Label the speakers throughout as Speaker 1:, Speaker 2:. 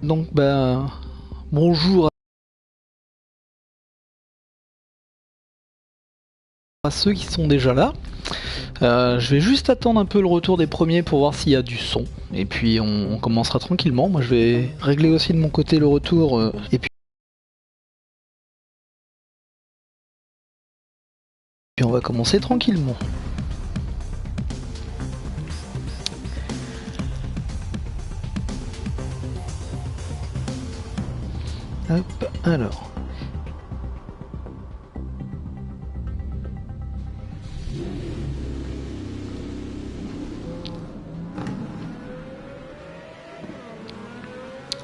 Speaker 1: Donc bonjour à ceux qui sont déjà là. Je vais juste attendre un peu le retour des premiers pour voir s'il y a du son. Et puis on commencera tranquillement. Moi je vais régler aussi de mon côté le retour. Et puis on va commencer tranquillement. Hop, alors.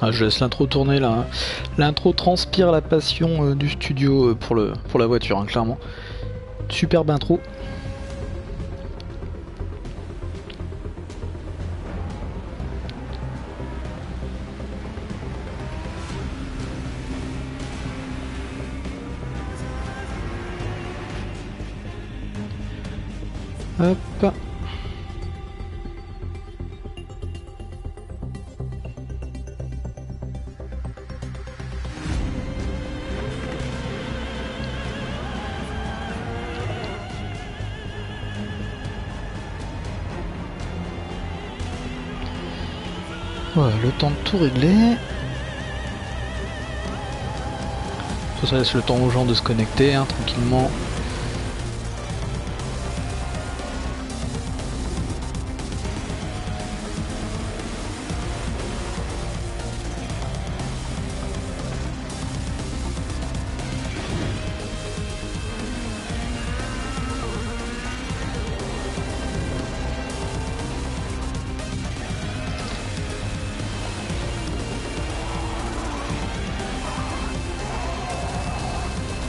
Speaker 1: Ah, je laisse l'intro tourner là. L'intro transpire la passion du studio pour la voiture, hein, clairement. Superbe intro. Hop. Voilà, le temps de tout régler. Ça laisse le temps aux gens de se connecter, hein, tranquillement.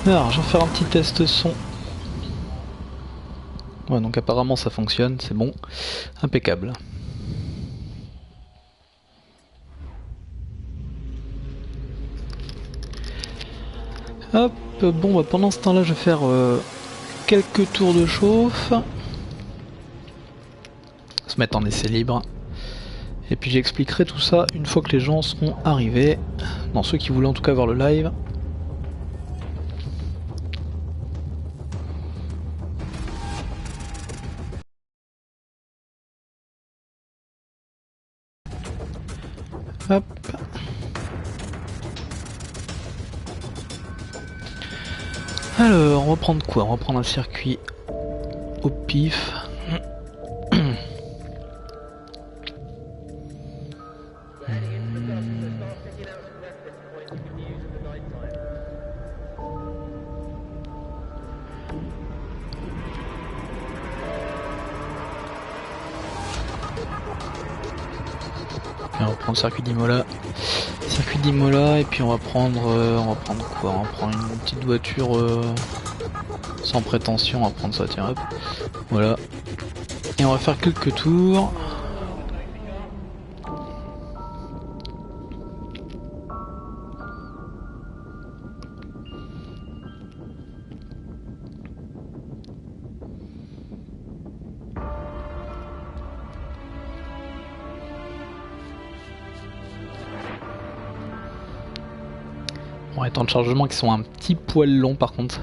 Speaker 1: Alors, je vais faire un petit test son. Ouais, donc apparemment ça fonctionne, c'est bon. Impeccable. Hop, bon, pendant ce temps-là, je vais faire quelques tours de chauffe. Se mettre en essai libre. Et puis j'expliquerai tout ça une fois que les gens seront arrivés. Dans ceux qui voulaient en tout cas voir le live. Hop. Alors, on va prendre quoi? On va prendre un circuit au pif. Et on va prendre circuit d'Imola. Circuit d'Imola et puis on va prendre quoi? On va prendre une petite voiture sans prétention, on va prendre ça, tiens hop. Voilà. Et on va faire quelques tours. Bon, les temps de chargement qui sont un petit poil longs par contre.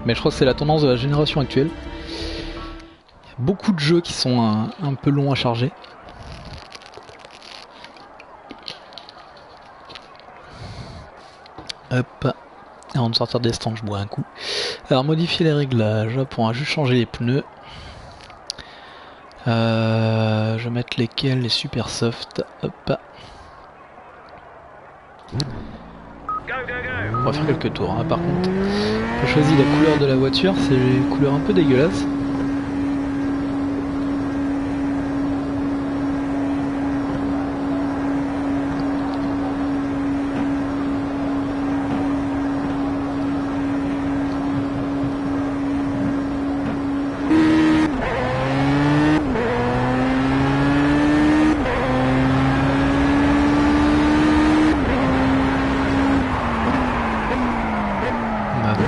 Speaker 1: Mais je crois que c'est la tendance de la génération actuelle. Il y a beaucoup de jeux qui sont un peu longs à charger. Hop. Avant de sortir des stands, je bois un coup. Alors modifier les réglages. Hop, on va juste changer les pneus. Je vais mettre lesquels? Les super soft. Hop. On va faire quelques tours, hein. Par contre, j'ai choisi la couleur de la voiture, c'est une couleur un peu dégueulasse.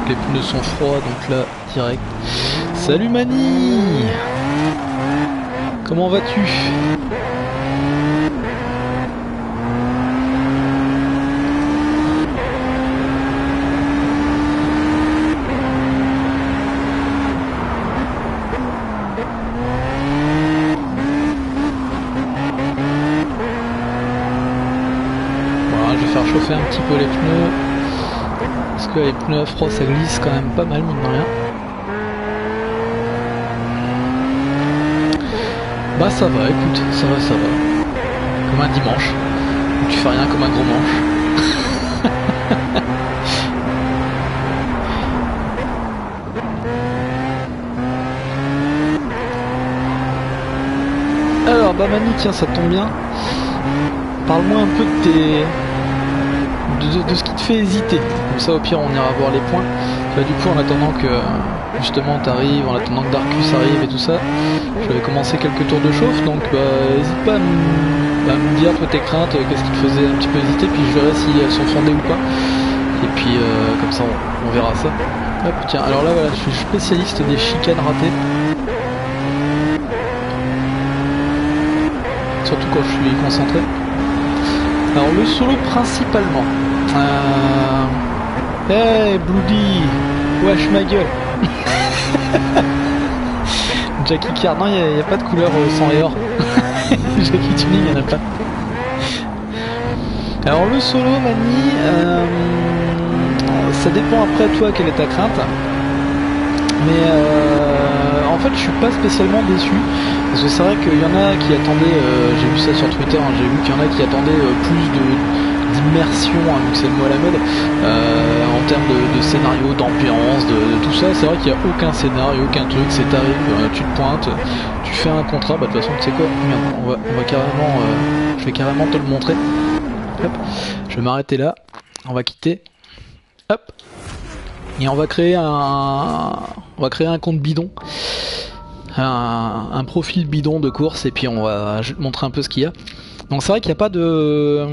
Speaker 1: Les pneus sont froids, donc là, direct. Salut Mani! Comment vas-tu? chauffer un petit peu les pneus. Parce que les pneus à froid ça glisse quand même pas mal mine de rien. Bah ça va, écoute, ça va. Comme un dimanche. Tu fais rien comme un gros manche. Alors bah Manu, tiens, ça tombe bien. Parle-moi un peu de tes... de ce qui te fait hésiter. Comme ça au pire on ira voir les points. Là du coup en attendant que justement t'arrives, en attendant que Darkus arrive et tout ça, je vais commencer quelques tours de chauffe, donc bah n'hésite pas à me dire toi tes craintes, qu'est-ce qui te faisait un petit peu hésiter, puis je verrai si elles sont fondées ou pas. Et puis comme ça on verra ça. Hop, tiens, alors là voilà, je suis spécialiste des chicanes ratées. Surtout quand je suis concentré. Alors le solo principalement. Hey Bloody, wesh ma gueule. Jackie Car, non il n'y a pas de couleur sang et or. Jackie Tuning, il n'y en a pas. Alors le solo Mani, ça dépend après toi quelle est ta crainte. Mais en fait je suis pas spécialement déçu. Parce que c'est vrai qu'il y en a qui attendaient, j'ai vu ça sur Twitter, hein, j'ai vu qu'il y en a qui attendaient plus d'immersion, hein, vu que c'est le mot à la mode, en termes de scénario, d'ambiance, de tout ça. C'est vrai qu'il n'y a aucun scénario, aucun truc, c'est t'arrives, tu te pointes, tu fais un contrat, bah de toute façon tu sais quoi, on va carrément, je vais carrément te le montrer. Hop, je vais m'arrêter là, on va quitter, hop, et on va créer un compte bidon. Un profil bidon de course et puis on va montrer un peu ce qu'il y a. Donc c'est vrai qu'il n'y a pas de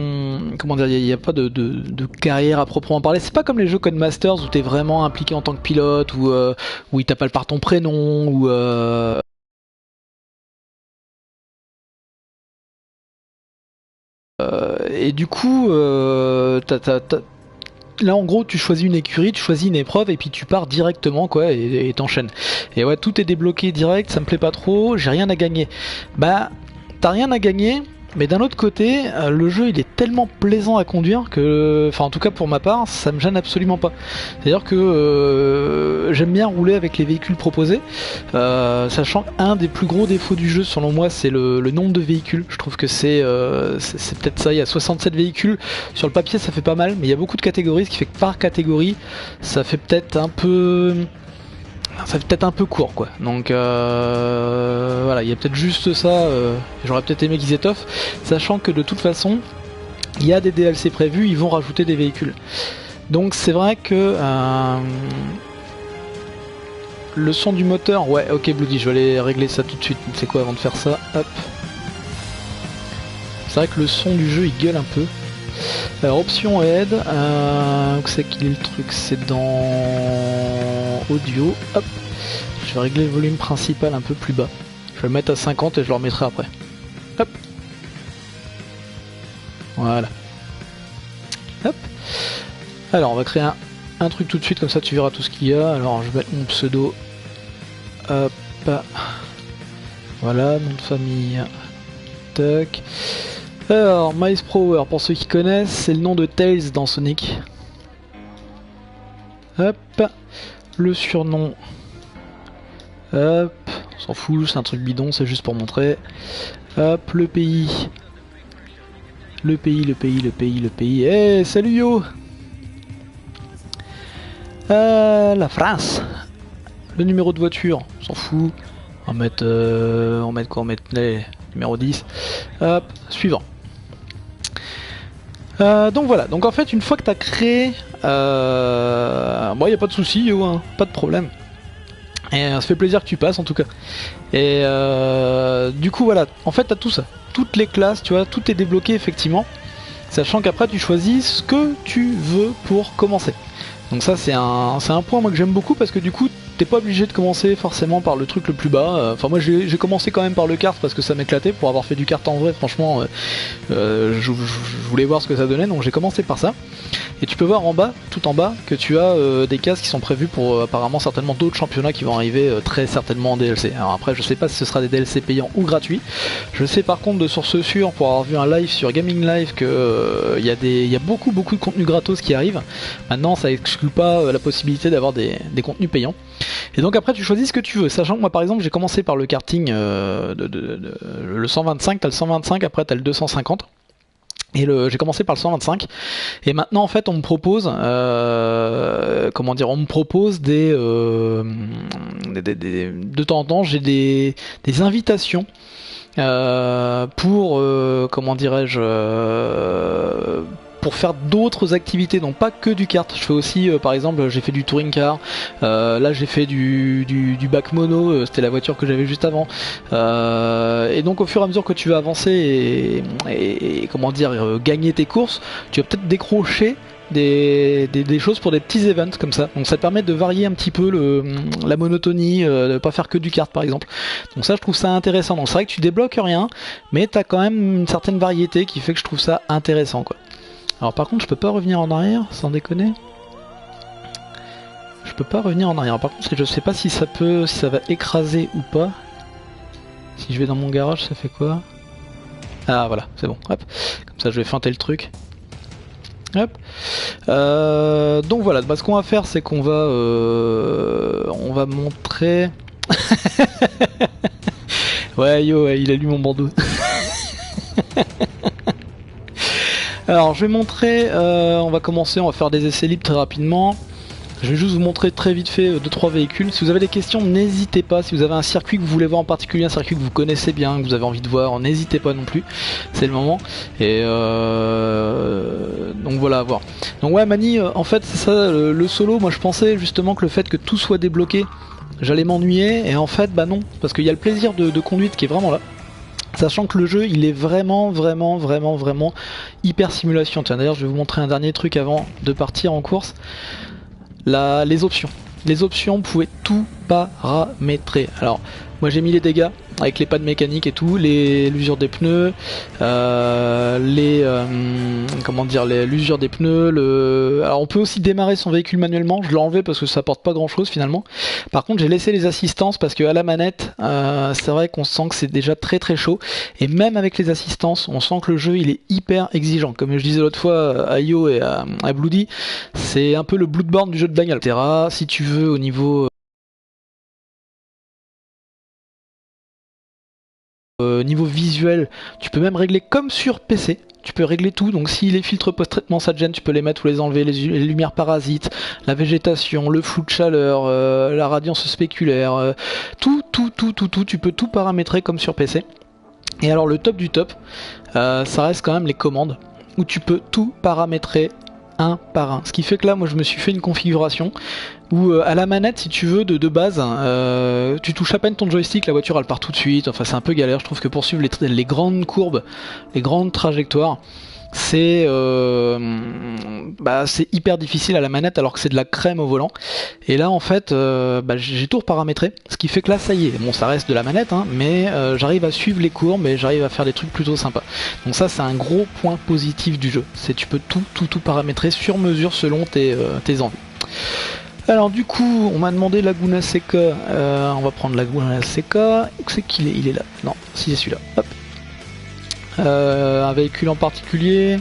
Speaker 1: comment dire, il n'y a pas de carrière à proprement parler. C'est pas comme les jeux Codemasters où t'es vraiment impliqué en tant que pilote, où il t'appelle par ton prénom, ou et du coup là en gros tu choisis une écurie, tu choisis une épreuve et puis tu pars directement quoi et t'enchaînes. Et ouais, tout est débloqué direct, ça me plaît pas trop, j'ai rien à gagner. Bah t'as rien à gagner, mais d'un autre côté le jeu il est tellement plaisant à conduire que, enfin en tout cas pour ma part, ça me gêne absolument pas. C'est à dire que j'aime bien rouler avec les véhicules proposés, sachant qu'un des plus gros défauts du jeu selon moi c'est le nombre de véhicules. Je trouve que c'est peut-être ça, il y a 67 véhicules, sur le papier ça fait pas mal, mais il y a beaucoup de catégories, ce qui fait que par catégorie ça fait peut-être un peu court quoi. Donc voilà, il y a peut-être juste ça, j'aurais peut-être aimé qu'ils étoffent, sachant que de toute façon il y a des DLC prévus, ils vont rajouter des véhicules. Donc c'est vrai que le son du moteur, ouais ok Bloody, je vais aller régler ça tout de suite. C'est quoi avant de faire ça, hop. C'est vrai que le son du jeu il gueule un peu. Alors option aide, où c'est qu'il est le truc, c'est dans audio, hop, je vais régler le volume principal un peu plus bas, je vais le mettre à 50 et je le remettrai après, hop, voilà, hop, alors on va créer un truc tout de suite, comme ça tu verras tout ce qu'il y a. Alors je vais mettre mon pseudo, hop, voilà, nom de famille, tac. Alors, Miles Prower, pour ceux qui connaissent, c'est le nom de Tails dans Sonic. Hop, le surnom. Hop, on s'en fout, c'est un truc bidon, c'est juste pour montrer. Hop, le pays. Le pays. Eh, salut yo! La France. Le numéro de voiture, on s'en fout. On va mettre quoi? On va mettre les numéro 10. Hop, suivant. Donc voilà, donc en fait une fois que tu as créé, bon y a pas de souci, hein, pas de problème. Et ça fait plaisir que tu passes en tout cas. Et du coup voilà, en fait t'as tout ça, toutes les classes, tu vois, tout est débloqué effectivement. Sachant qu'après tu choisis ce que tu veux pour commencer. Donc ça c'est un point moi que j'aime beaucoup parce que du coup t'es pas obligé de commencer forcément par le truc le plus bas. Enfin moi j'ai commencé quand même par le kart parce que ça m'éclatait, pour avoir fait du kart en vrai franchement je voulais voir ce que ça donnait, donc j'ai commencé par ça. Et tu peux voir en bas, tout en bas, que tu as des cases qui sont prévues pour apparemment certainement d'autres championnats qui vont arriver très certainement en DLC. Alors après je sais pas si ce sera des DLC payants ou gratuits. Je sais par contre de source sûre, pour avoir vu un live sur Gaming Live, que il y a beaucoup de contenu gratos qui arrive. Maintenant ça exclut pas la possibilité d'avoir des contenus payants. Et donc après tu choisis ce que tu veux, sachant que moi par exemple j'ai commencé par le karting le 125, t'as le 125, après t'as le 250. Et j'ai commencé par le 125 et maintenant en fait on me propose comment dire, on me propose de temps en temps j'ai des invitations pour comment dirais-je pour faire d'autres activités, donc pas que du kart. Je fais aussi par exemple j'ai fait du touring car, là j'ai fait du back mono, c'était la voiture que j'avais juste avant, et donc au fur et à mesure que tu vas avancer et comment dire gagner tes courses, tu vas peut-être décrocher des choses pour des petits events comme ça, donc ça te permet de varier un petit peu la monotonie, de pas faire que du kart par exemple. Donc ça je trouve ça intéressant. Donc c'est vrai que tu débloques rien, mais t'as quand même une certaine variété qui fait que je trouve ça intéressant quoi. Alors par contre je peux pas revenir en arrière, sans déconner. Je peux pas revenir en arrière. Par contre je sais pas si ça va écraser ou pas. Si je vais dans mon garage ça fait quoi? Ah voilà, c'est bon, hop. Comme ça je vais feinter le truc. Hop. Donc voilà, bah, ce qu'on va faire c'est qu'on va montrer. Ouais yo, il a lu mon bandeau. Alors je vais montrer, on va commencer, on va faire des essais libres très rapidement. Je vais juste vous montrer très vite fait 2-3 véhicules. Si vous avez des questions, n'hésitez pas. Si vous avez un circuit que vous voulez voir en particulier, un circuit que vous connaissez bien, que vous avez envie de voir, n'hésitez pas non plus. C'est le moment. Et donc voilà, à voir. Donc ouais Mani, en fait c'est ça, le solo, moi je pensais justement que le fait que tout soit débloqué, j'allais m'ennuyer. Et en fait bah non, parce qu'il y a le plaisir de conduite qui est vraiment là. Sachant que le jeu il est vraiment hyper simulation. Tiens d'ailleurs je vais vous montrer un dernier truc avant de partir en course. Les options. Les options, vous pouvez tout paramétrer. Alors moi j'ai mis les dégâts avec les pads mécaniques et tout, l'usure des pneus, l'usure des pneus, alors on peut aussi démarrer son véhicule manuellement, je l'ai enlevé parce que ça apporte pas grand chose finalement. Par contre j'ai laissé les assistances parce que à la manette, c'est vrai qu'on sent que c'est déjà très chaud, et même avec les assistances, on sent que le jeu il est hyper exigeant. Comme je disais l'autre fois à Io et à Bloody, c'est un peu le Bloodborne du jeu de bagnole. Si tu veux au niveau niveau visuel, tu peux même régler comme sur PC. Tu peux régler tout, donc si les filtres post-traitement ça te gêne, tu peux les mettre ou les enlever, les lumières parasites, la végétation, le flou de chaleur, la radiance spéculaire, tout, tu peux tout paramétrer comme sur PC. Et alors le top du top, ça reste quand même les commandes, où tu peux tout paramétrer un par un. Ce qui fait que là, moi je me suis fait une configuration où à la manette, si tu veux, de base, tu touches à peine ton joystick, la voiture elle part tout de suite. Enfin c'est un peu galère, je trouve que pour suivre les grandes courbes, les grandes trajectoires, c'est hyper difficile à la manette alors que c'est de la crème au volant. Et là en fait j'ai tout reparamétré, ce qui fait que là ça y est, bon ça reste de la manette hein, mais j'arrive à suivre les courbes et j'arrive à faire des trucs plutôt sympas. Donc ça c'est un gros point positif du jeu, c'est tu peux tout paramétrer sur mesure selon tes envies. Alors du coup on m'a demandé Laguna Seca, on va prendre Laguna Seca. Où c'est qu'il est? Il est là, non si c'est celui-là, hop. Un véhicule en particulier.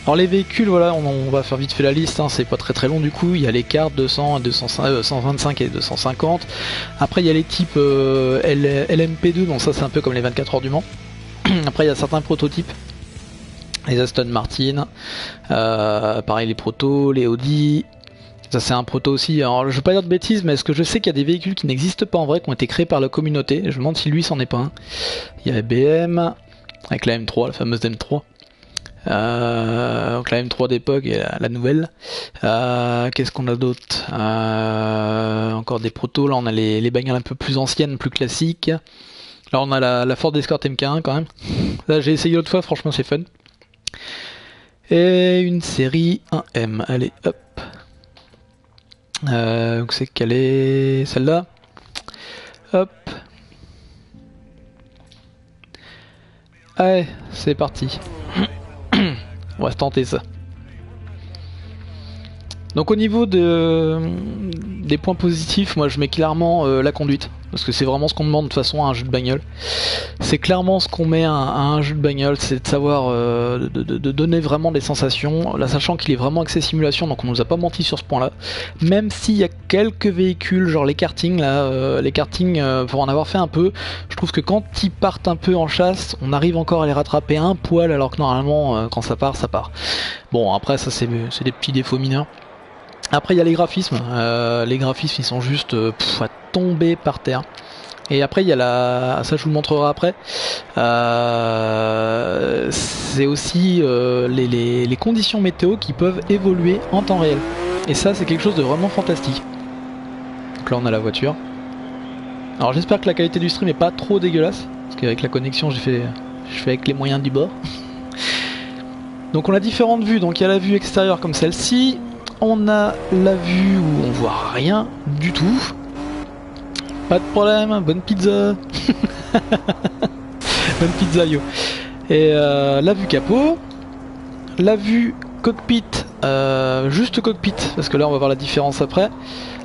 Speaker 1: Alors les véhicules, voilà, on va faire vite fait la liste, hein, c'est pas très long du coup. Il y a les cartes 200, 125 et 250. Après il y a les types LMP2, donc ça c'est un peu comme les 24 heures du Mans. Après il y a certains prototypes, les Aston Martin, pareil les protos, les Audi. Ça c'est un proto aussi, alors je veux pas dire de bêtises, mais est-ce que je sais qu'il y a des véhicules qui n'existent pas en vrai, qui ont été créés par la communauté? Je me demande si lui c'en est pas un. Il y a BM, avec la M3, la fameuse M3. Donc la M3 d'époque et la nouvelle. Qu'est-ce qu'on a d'autre? Encore des protos, là on a les bagnoles un peu plus anciennes, plus classiques. Là on a la Ford Escort MK1 quand même. Là j'ai essayé l'autre fois, franchement c'est fun. Et une série 1M, allez hop. Donc c'est qu'elle est celle-là. Hop. Allez, c'est parti. On va se tenter ça. Donc au niveau des points positifs, moi je mets clairement la conduite. Parce que c'est vraiment ce qu'on demande de toute façon à un jeu de bagnole. C'est clairement ce qu'on met à un jeu de bagnole, c'est de savoir de donner vraiment des sensations. Là, sachant qu'il est vraiment axé simulation, donc on nous a pas menti sur ce point là. Même s'il y a quelques véhicules, genre les kartings là, pour en avoir fait un peu, je trouve que quand ils partent un peu en chasse, on arrive encore à les rattraper un poil, alors que normalement quand ça part, ça part. Bon, après ça c'est des petits défauts mineurs. Après il y a les graphismes ils sont juste à tomber par terre. Et après il y a ça je vous le montrerai après, c'est aussi les conditions météo qui peuvent évoluer en temps réel. Et ça c'est quelque chose de vraiment fantastique. Donc là on a la voiture. Alors j'espère que la qualité du stream est pas trop dégueulasse, parce qu'avec la connexion je fais avec les moyens du bord. Donc on a différentes vues, donc il y a la vue extérieure comme celle-ci. On a la vue où on voit rien du tout. Pas de problème, bonne pizza. Bonne pizza yo. Et la vue capot. La vue cockpit, juste cockpit, parce que là on va voir la différence après.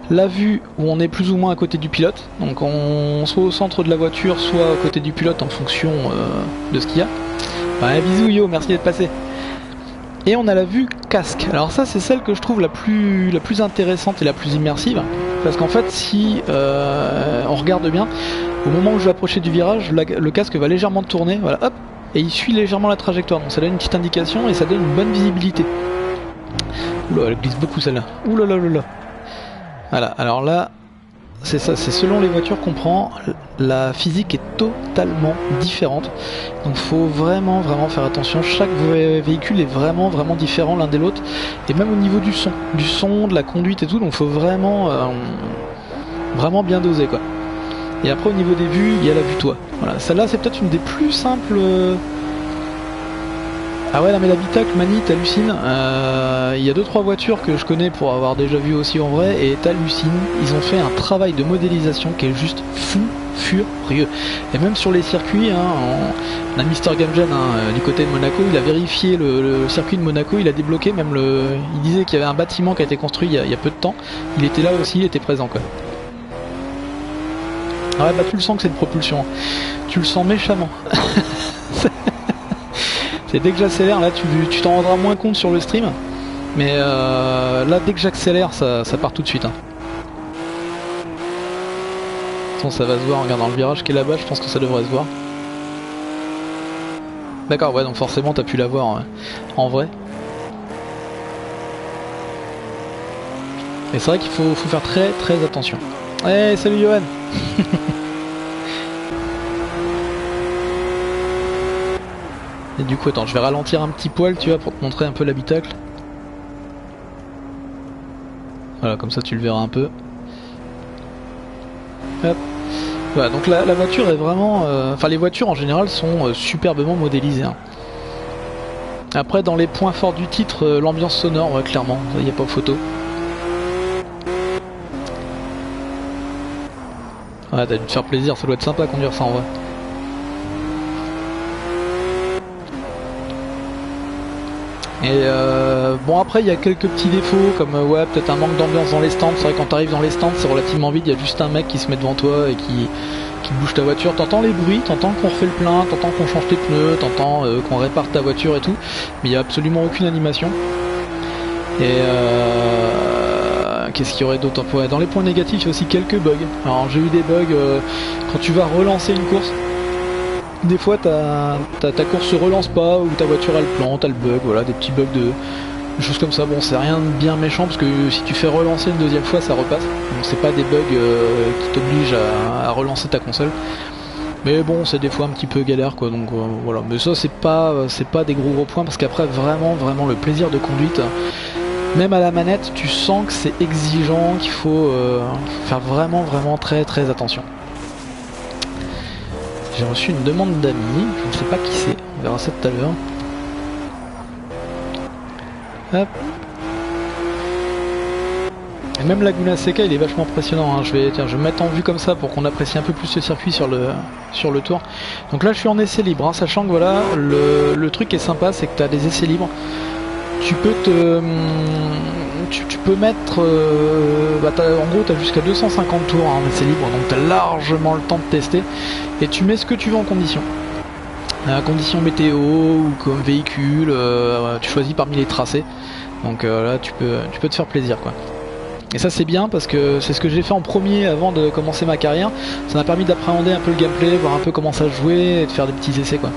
Speaker 1: La vue où on est plus ou moins à côté du pilote. Donc on soit au centre de la voiture, soit à côté du pilote en fonction de ce qu'il y a. Ouais, bisous yo, merci d'être passé. Et on a la vue casque. Alors ça c'est celle que je trouve la plus intéressante et la plus immersive. Parce qu'en fait si on regarde bien, au moment où je vais approcher du virage, le casque va légèrement tourner, voilà, hop, et il suit légèrement la trajectoire. Donc ça donne une petite indication et ça donne une bonne visibilité. Oula, elle glisse beaucoup celle-là. Oula là là là. Voilà, alors là, c'est ça, c'est selon les voitures qu'on prend, la physique est totalement différente. Donc faut vraiment faire attention, chaque véhicule est vraiment différent l'un de l'autre. Et même au niveau du son, de la conduite et tout, donc faut vraiment bien doser quoi. Et après au niveau des vues, il y a la vue toit. Voilà, celle-là c'est peut-être une des plus simples... Ah ouais, non mais l'habitacle, Mani, t'hallucines. Il y a 2-3 voitures que je connais pour avoir déjà vu aussi en vrai, et t'hallucines. Ils ont fait un travail de modélisation qui est juste fou furieux. Et même sur les circuits, on a Mister Game Jam du côté de Monaco, il a vérifié le circuit de Monaco, il a débloqué même il disait qu'il y avait un bâtiment qui a été construit il y a peu de temps. Il était là aussi, il était présent quoi. Ah ouais, bah tu le sens que c'est une propulsion. Tu le sens méchamment. C'est dès que j'accélère, là tu t'en rendras moins compte sur le stream, mais là dès que j'accélère ça part tout de suite. Bon, ça va se voir en regardant le virage qui est là-bas, je pense que ça devrait se voir. D'accord, ouais, donc forcément t'as pu la voir en vrai. Et c'est vrai qu'il faut faire très attention. Hey, salut Johan. Et du coup, attends, je vais ralentir un petit poil, tu vois, pour te montrer un peu l'habitacle. Voilà, comme ça tu le verras un peu. Hop. Voilà, donc la voiture est vraiment... Enfin, les voitures en général sont superbement modélisées. Hein. Après, dans les points forts du titre, l'ambiance sonore, ouais, clairement, il n'y a pas photo. Ouais, t'as dû te faire plaisir, ça doit être sympa à conduire ça en vrai. Et bon, après il y a quelques petits défauts comme ouais, peut-être un manque d'ambiance dans les stands. C'est vrai, quand t'arrives dans les stands c'est relativement vide, il y a juste un mec qui se met devant toi et qui bouge ta voiture. T'entends les bruits, t'entends qu'on refait le plein, t'entends qu'on change tes pneus, t'entends qu'on répare ta voiture et tout, mais il n'y a absolument aucune animation. Et qu'est-ce qu'il y aurait d'autre? Dans les points négatifs il y a aussi quelques bugs. Alors j'ai eu des bugs quand tu vas relancer une course. Des fois ta course se relance pas, ou ta voiture elle plante, elle bug, voilà, des petits bugs de choses comme ça. Bon, c'est rien de bien méchant parce que si tu fais relancer une deuxième fois ça repasse, donc c'est pas des bugs qui t'obligent à relancer ta console. Mais bon, c'est des fois un petit peu galère quoi, donc voilà. Mais ça c'est pas des gros points, parce qu'après vraiment le plaisir de conduite, même à la manette tu sens que c'est exigeant, qu'il faut faire vraiment très attention. J'ai reçu une demande d'amis, je ne sais pas qui c'est, on verra ça tout à l'heure. Hop. Et même Laguna Seca il est vachement impressionnant, hein. Je vais me mettre en vue comme ça pour qu'on apprécie un peu plus ce circuit sur le tour. Donc là je suis en essai libre, hein, sachant que voilà, le truc qui est sympa c'est que tu as des essais libres. Tu peux tu peux mettre... en gros tu as jusqu'à 250 tours, hein, mais c'est libre, donc tu as largement le temps de tester. Et tu mets ce que tu veux en condition. Condition météo ou comme véhicule, tu choisis parmi les tracés. Donc là tu peux te faire plaisir quoi. Et ça c'est bien parce que c'est ce que j'ai fait en premier avant de commencer ma carrière. Ça m'a permis d'appréhender un peu le gameplay, voir un peu comment ça se jouait et de faire des petits essais quoi.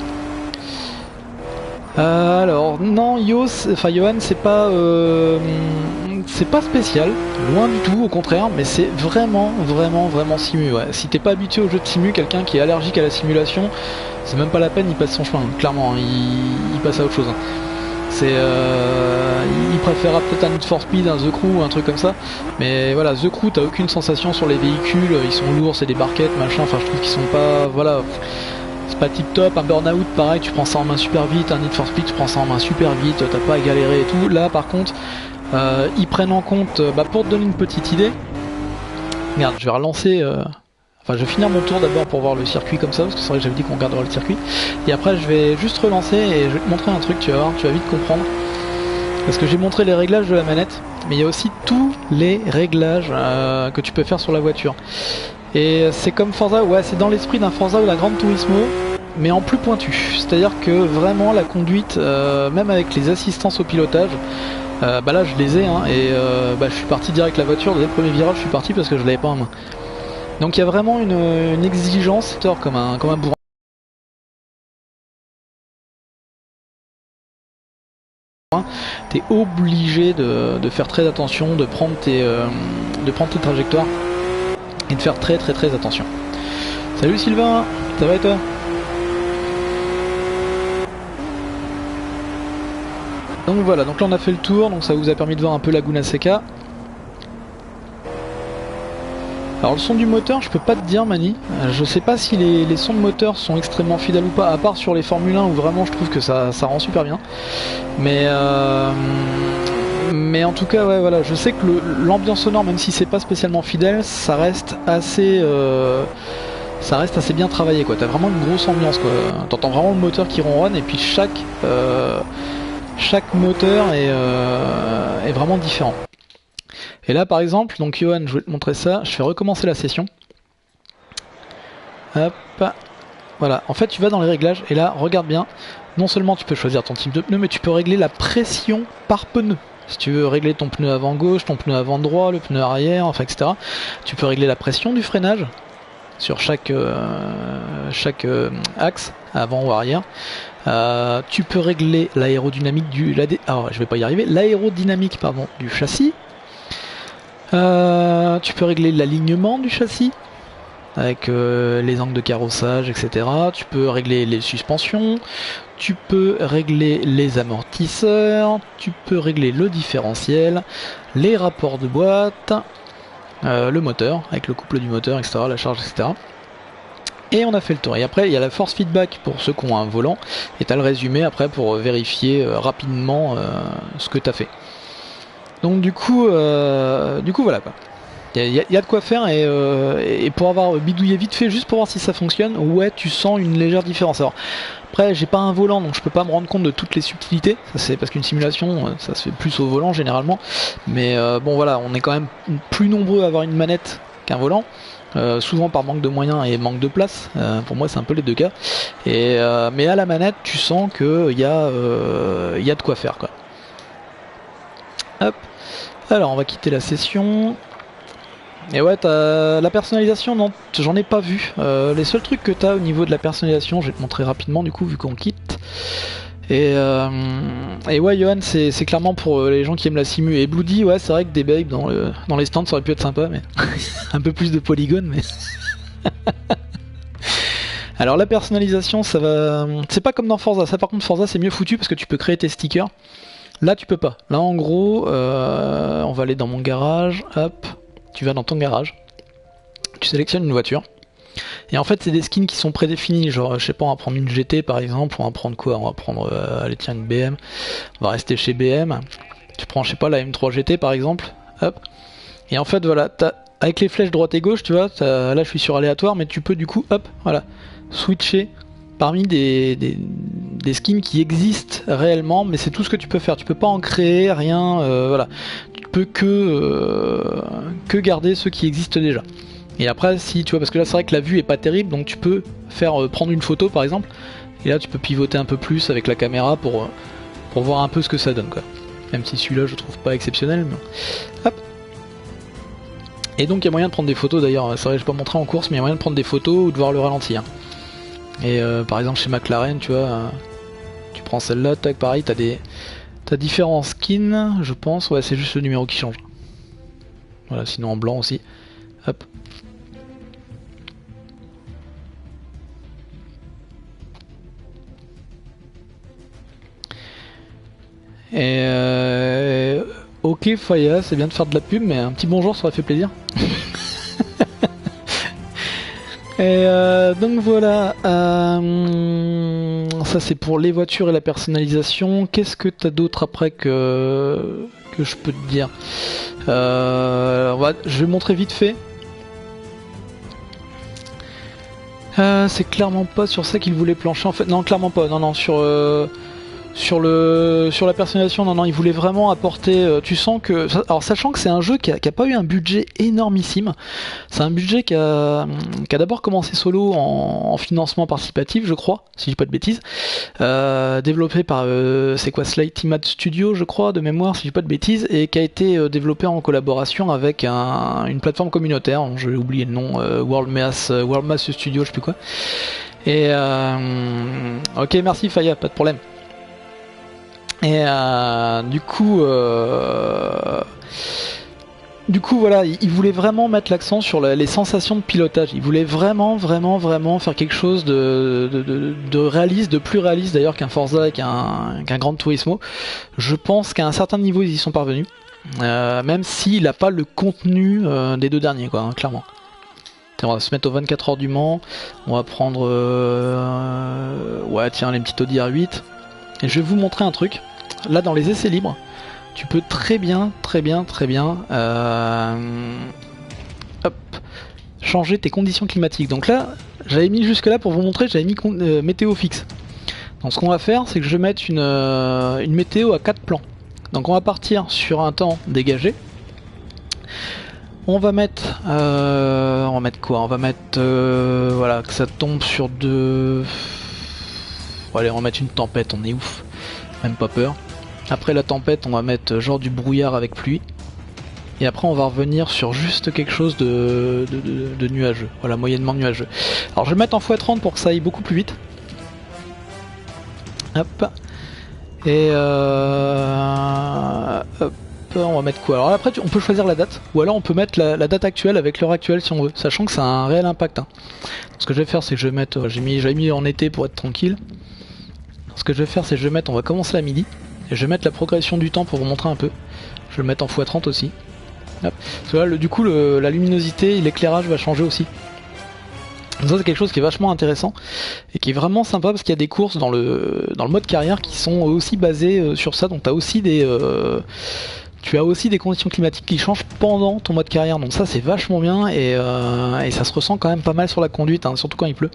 Speaker 1: Alors non, Johan c'est pas spécial, loin du tout, au contraire, mais c'est vraiment simu. Ouais. Si t'es pas habitué au jeu de simu, quelqu'un qui est allergique à la simulation, c'est même pas la peine, il passe son chemin. Clairement, il passe à autre chose. Il préférera peut-être un Need for Speed, un The Crew, un truc comme ça. Mais voilà, The Crew, t'as aucune sensation sur les véhicules, ils sont lourds, c'est des barquettes, machin. Enfin, je trouve qu'ils sont pas, voilà, c'est pas tip top. Un Burnout, pareil, tu prends ça en main super vite. Un Need for Speed, tu prends ça en main super vite. T'as pas à galérer et tout. Là, par contre, ils prennent en compte, pour te donner une petite idée. Merde, je vais relancer. Enfin, je vais finir mon tour d'abord pour voir le circuit comme ça, parce que c'est vrai que j'avais dit qu'on regardera le circuit. Et après, je vais juste relancer et je vais te montrer un truc, tu vas voir, tu vas vite comprendre. Parce que j'ai montré les réglages de la manette, mais il y a aussi tous les réglages que tu peux faire sur la voiture. Et c'est comme Forza, ouais, c'est dans l'esprit d'un Forza ou d'un Gran Turismo, mais en plus pointu. C'est-à-dire que vraiment la conduite, même avec les assistances au pilotage, là je les ai, hein, et je suis parti direct la voiture, dès le premier virage je suis parti parce que je l'avais pas en main. Donc il y a vraiment une exigence, comme un bourrin. T'es obligé de faire très attention, de prendre tes trajectoires et de faire très attention. Salut Sylvain, ça va et toi? Donc voilà, donc là on a fait le tour, donc ça vous a permis de voir un peu Laguna Seca. Alors le son du moteur, je peux pas te dire Mani, je sais pas si les sons de moteur sont extrêmement fidèles ou pas, à part sur les Formule 1 où vraiment je trouve que ça rend super bien. Mais en tout cas ouais voilà, je sais que l'ambiance sonore, même si c'est pas spécialement fidèle, ça reste assez bien travaillé quoi. T'as vraiment une grosse ambiance quoi. T'entends vraiment le moteur qui ronronne et puis chaque moteur est vraiment différent. Et là par exemple, donc Johan, je vais te montrer ça, je fais recommencer la session. Hop, voilà, en fait tu vas dans les réglages et là regarde bien, non seulement tu peux choisir ton type de pneu, mais tu peux régler la pression par pneu. Si tu veux régler ton pneu avant gauche, ton pneu avant droit, le pneu arrière, enfin etc. Tu peux régler la pression du freinage sur chaque axe, avant ou arrière. Tu peux régler l'aérodynamique l'aérodynamique du châssis. Tu peux régler l'alignement du châssis avec les angles de carrossage, etc. Tu peux régler les suspensions, tu peux régler les amortisseurs, tu peux régler le différentiel, les rapports de boîte, le moteur avec le couple du moteur, etc., la charge, etc. Et on a fait le tour. Et après il y a la force feedback pour ceux qui ont un volant, et tu as le résumé après pour vérifier rapidement ce que tu as fait. Donc du coup voilà quoi. Il y a de quoi faire et pour avoir bidouillé vite fait juste pour voir si ça fonctionne, ouais tu sens une légère différence. Alors après j'ai pas un volant donc je peux pas me rendre compte de toutes les subtilités, ça c'est parce qu'une simulation ça se fait plus au volant généralement, mais bon voilà, on est quand même plus nombreux à avoir une manette qu'un volant. Souvent par manque de moyens et manque de place, pour moi c'est un peu les deux cas, mais à la manette tu sens qu'il y a de quoi faire quoi. Hop. Alors on va quitter la session. Et ouais, t'as la personnalisation, non, j'en ai pas vu. Les seuls trucs que t'as au niveau de la personnalisation, je vais te montrer rapidement du coup vu qu'on quitte. Et ouais, Johan, c'est clairement pour les gens qui aiment la simu. Et Bloody, ouais, c'est vrai que des babes dans les stands ça aurait pu être sympa, mais un peu plus de polygones, mais. Alors la personnalisation, ça va. C'est pas comme dans Forza. Ça par contre, Forza c'est mieux foutu parce que tu peux créer tes stickers. Là tu peux pas. Là en gros, on va aller dans mon garage, hop, tu vas dans ton garage, tu sélectionnes une voiture, et en fait c'est des skins qui sont prédéfinis, genre je sais pas, on va prendre une GT par exemple, on va prendre quoi, on va prendre, allez tiens une BM, on va rester chez BM, tu prends je sais pas la M3 GT par exemple, hop, et en fait voilà, avec les flèches droite et gauche, tu vois, là je suis sur aléatoire, mais tu peux du coup, hop, voilà, switcher parmi des skins qui existent réellement, mais c'est tout ce que tu peux faire. Tu peux pas en créer, rien, voilà. Tu peux que garder ceux qui existent déjà. Et après, si tu vois, parce que là c'est vrai que la vue est pas terrible, donc tu peux faire prendre une photo par exemple, et là tu peux pivoter un peu plus avec la caméra pour voir un peu ce que ça donne, quoi. Même si celui-là je trouve pas exceptionnel, mais... Hop. Et donc il y a moyen de prendre des photos d'ailleurs, c'est vrai que je vais pas montrer en course, mais il y a moyen de prendre des photos ou de voir le ralenti. Hein. Et par exemple chez McLaren, tu vois, tu prends celle-là, tac, pareil, t'as différents skins, je pense, ouais c'est juste le numéro qui change. Voilà, sinon en blanc aussi. Hop. Et ok Faya, c'est bien de faire de la pub, mais un petit bonjour ça aurait fait plaisir. Et donc voilà, ça c'est pour les voitures et la personnalisation. Qu'est-ce que t'as d'autre après que je peux te dire? Je vais montrer vite fait. C'est clairement pas sur ça qu'il voulait plancher en fait. Non, clairement pas. Non, non, sur la personnalisation, non, il voulait vraiment apporter. Tu sens que, alors sachant que c'est un jeu qui a pas eu un budget énormissime, c'est un budget qui a d'abord commencé solo en financement participatif, je crois, si je dis pas de bêtises, développé par c'est quoi, Slighty Mad Studio, je crois, de mémoire, si je dis pas de bêtises, et qui a été développé en collaboration avec une plateforme communautaire, j'ai oublié le nom, World Mass Studio, je sais plus quoi. Et ok, merci Faya, pas de problème. Et du coup voilà, il voulait vraiment mettre l'accent sur les sensations de pilotage. Il voulait vraiment faire quelque chose de réaliste, de plus réaliste d'ailleurs qu'un Forza et qu'un Gran Turismo. Je pense qu'à un certain niveau ils y sont parvenus, même s'il n'a pas le contenu des deux derniers, quoi, hein, clairement. On va se mettre aux 24 heures du Mans. On va prendre ouais tiens, les petits Audi R8. Et je vais vous montrer un truc. Là dans les essais libres, tu peux très bien hop, changer tes conditions climatiques. Donc là, j'avais mis jusque là pour vous montrer, j'avais mis météo fixe. Donc ce qu'on va faire, c'est que je vais mettre une météo à 4 plans. Donc on va partir sur un temps dégagé. On va mettre quoi? On va mettre voilà, que ça tombe sur deux. Bon, allez, on va mettre une tempête, on est ouf, même pas peur. Après la tempête, on va mettre genre du brouillard avec pluie. Et après, on va revenir sur juste quelque chose de nuageux. Voilà, moyennement nuageux. Alors, je vais le mettre en x30 pour que ça aille beaucoup plus vite. Hop. Et hop. On va mettre quoi? Alors après, on peut choisir la date. Ou alors, on peut mettre la date actuelle avec l'heure actuelle si on veut. Sachant que ça a un réel impact. Hein. Ce que je vais faire, c'est que je vais mettre... J'avais mis en été pour être tranquille. Ce que je vais faire, c'est que je vais mettre... On va commencer à midi. Et je vais mettre la progression du temps pour vous montrer un peu. Je vais le mettre en x30 aussi. Hop. Parce que là, du coup, la luminosité et l'éclairage va changer aussi. Donc ça, c'est quelque chose qui est vachement intéressant et qui est vraiment sympa parce qu'il y a des courses dans le mode carrière qui sont aussi basées sur ça. Donc tu as aussi tu as aussi des conditions climatiques qui changent pendant ton mode carrière. Donc ça, c'est vachement bien et ça se ressent quand même pas mal sur la conduite, hein, surtout quand il pleut.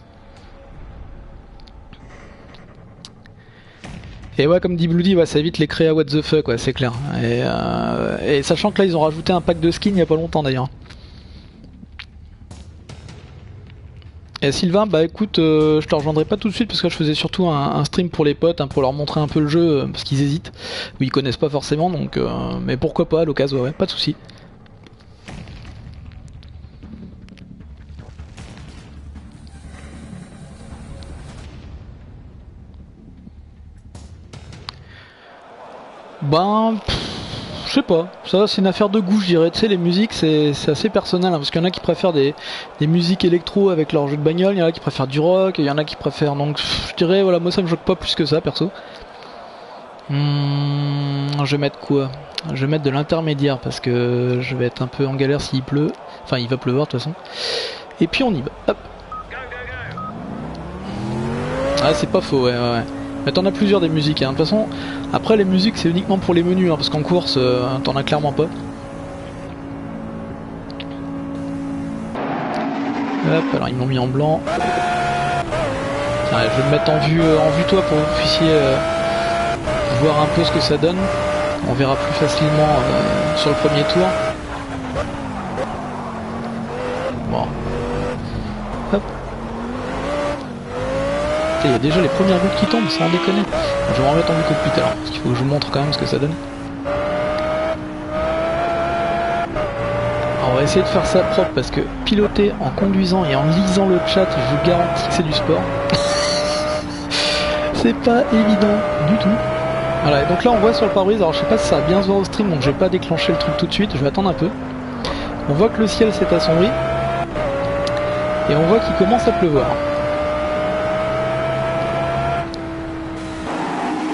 Speaker 1: Et ouais, comme dit Bloody, ouais, ça évite les créas what the fuck, ouais, c'est clair. Et sachant que là, ils ont rajouté un pack de skins il y a pas longtemps d'ailleurs. Et Sylvain, bah écoute, je te rejoindrai pas tout de suite parce que je faisais surtout un stream pour les potes, hein, pour leur montrer un peu le jeu, parce qu'ils hésitent, ou ils connaissent pas forcément, donc mais pourquoi pas à l'occasion, ouais, pas de soucis. Ben, je sais pas, ça c'est une affaire de goût je dirais, tu sais les musiques c'est assez personnel, hein, parce qu'il y en a qui préfèrent des musiques électro avec leur jeu de bagnole, il y en a qui préfèrent du rock, il y en a qui préfèrent, donc je dirais voilà, moi ça me choque pas plus que ça perso. Je vais mettre quoi? Je vais mettre de l'intermédiaire parce que je vais être un peu en galère s'il pleut, enfin il va pleuvoir de toute façon. Et puis on y va, hop. Ah c'est pas faux, ouais. Mais t'en as plusieurs des musiques, hein. De toute façon, après les musiques c'est uniquement pour les menus, hein, parce qu'en course t'en as clairement pas. Hop, alors ils m'ont mis en blanc. Tiens, je vais me mettre en vue toi pour que vous puissiez voir un peu ce que ça donne. On verra plus facilement sur le premier tour. Bon. Hop. Il y a déjà les premières gouttes qui tombent, sans déconner. Je vais me remettre en vue cockpit alors, parce qu'il faut que je vous montre quand même ce que ça donne. Alors, on va essayer de faire ça propre, parce que piloter en conduisant et en lisant le chat, je vous garantis que c'est du sport. C'est pas évident du tout. Voilà, et donc là on voit sur le pare-brise, alors je sais pas si ça va bien se voir au stream, donc je vais pas déclencher le truc tout de suite, je vais attendre un peu. On voit que le ciel s'est assombri, et on voit qu'il commence à pleuvoir.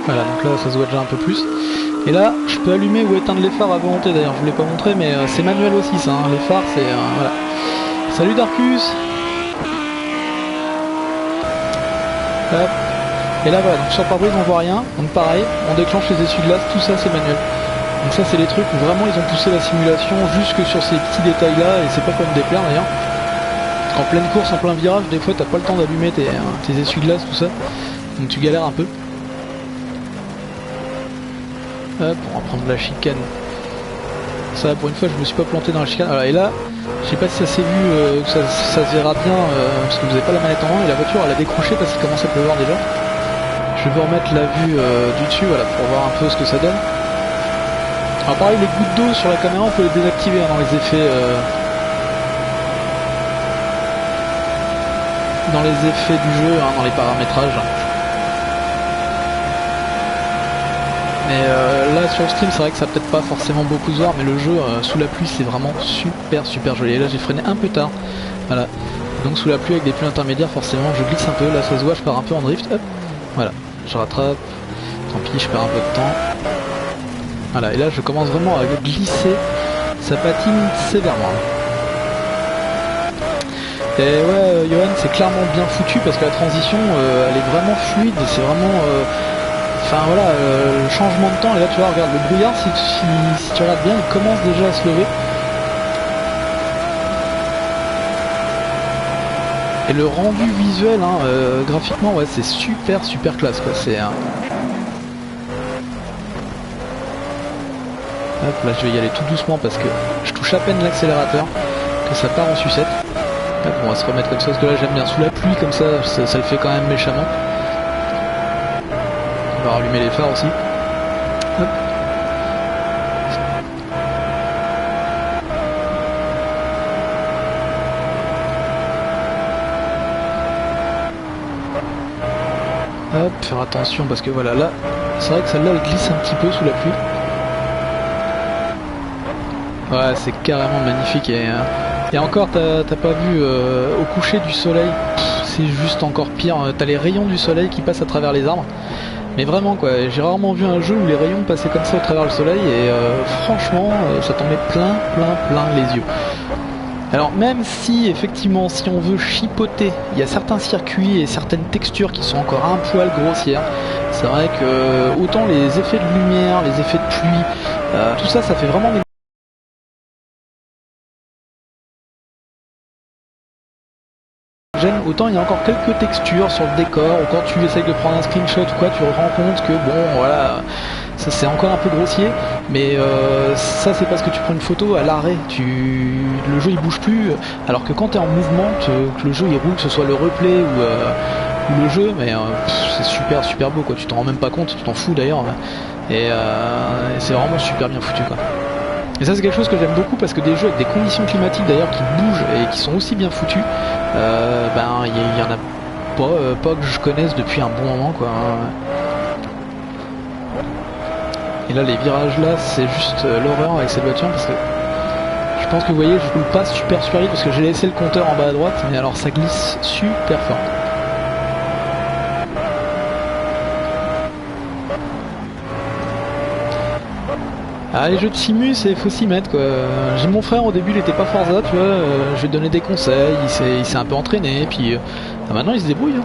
Speaker 1: Voilà, donc là ça se voit déjà un peu plus. Et là, je peux allumer ou éteindre les phares à volonté d'ailleurs, je vous l'ai pas montré, mais c'est manuel aussi ça, hein. Les phares c'est... voilà. Salut Darkus. Hop. Et là voilà, donc sur le pare-brise on voit rien, donc pareil, on déclenche les essuie-glaces, tout ça c'est manuel. Donc ça c'est les trucs où vraiment ils ont poussé la simulation jusque sur ces petits détails là, et c'est pas pour me déplaire d'ailleurs. En pleine course, en plein virage, des fois t'as pas le temps d'allumer tes essuie-glaces, tout ça, donc tu galères un peu. Hop, on va prendre la chicane. Ça pour une fois je me suis pas planté dans la chicane. Voilà, et là, je sais pas si ça s'est vu, ça se verra bien, parce que vous avez pas la manette en main, et la voiture elle a décroché parce qu'il commence à pleuvoir déjà. Je vais vous remettre la vue du dessus, voilà, pour voir un peu ce que ça donne. Alors pareil, les gouttes d'eau sur la caméra, on peut les désactiver hein, dans les effets du jeu, hein, dans les paramétrages. Mais là sur le stream, c'est vrai que ça peut-être pas forcément beaucoup se voir, mais le jeu sous la pluie, c'est vraiment super joli. Et là, j'ai freiné un peu tard, voilà. Donc sous la pluie avec des pluies intermédiaires, forcément, je glisse un peu. Là, ça se voit, je pars un peu en drift. Hop, voilà. Je rattrape, tant pis je perds un peu de temps. Voilà, et là je commence vraiment à glisser, ça patine sévèrement. Et ouais, Johan, c'est clairement bien foutu parce que la transition, elle est vraiment fluide, c'est vraiment... Enfin voilà, le changement de temps, et là tu vois, regarde, le brouillard, si tu regardes bien, il commence déjà à se lever. Et le rendu visuel, hein, graphiquement, ouais, c'est super classe, quoi. C'est un... Hop, là je vais y aller tout doucement parce que je touche à peine l'accélérateur, que ça part en sucette. Hop, on va se remettre comme ça, parce que là j'aime bien sous la pluie, comme ça le fait quand même méchamment. On va rallumer les phares aussi. Hop. Hop, faire attention parce que voilà, là, c'est vrai que celle-là elle glisse un petit peu sous la pluie. Ouais, c'est carrément magnifique et encore, t'as pas vu au coucher du soleil, c'est juste encore pire. T'as les rayons du soleil qui passent à travers les arbres. Mais vraiment quoi, j'ai rarement vu un jeu où les rayons passaient comme ça au travers le soleil et franchement, ça t'en met plein les yeux. Alors même si effectivement si on veut chipoter, il y a certains circuits et certaines textures qui sont encore un poil grossières, c'est vrai que autant les effets de lumière, les effets de pluie, tout ça fait vraiment des... Autant il y a encore quelques textures sur le décor, ou quand tu essayes de prendre un screenshot ou quoi, tu te rends compte que bon voilà, ça c'est encore un peu grossier, mais ça c'est parce que tu prends une photo à l'arrêt, le jeu il bouge plus, alors que quand tu es en mouvement, que le jeu il roule, que ce soit le replay ou le jeu, mais c'est super beau quoi, tu t'en rends même pas compte, tu t'en fous d'ailleurs, et c'est vraiment super bien foutu quoi. Et ça c'est quelque chose que j'aime beaucoup parce que des jeux avec des conditions climatiques d'ailleurs qui bougent et qui sont aussi bien foutus, ben il y en a pas que je connaisse depuis un bon moment quoi. Et là les virages là c'est juste l'horreur avec cette voiture parce que je pense que vous voyez je roule pas super vite parce que j'ai laissé le compteur en bas à droite, mais alors ça glisse super fort. Ah, les jeux de simu, c'est faut s'y mettre quoi. J'ai mon frère au début, il était pas Forza, tu vois. Je lui ai donné des conseils, il s'est un peu entraîné, puis maintenant il se débrouille. Hein.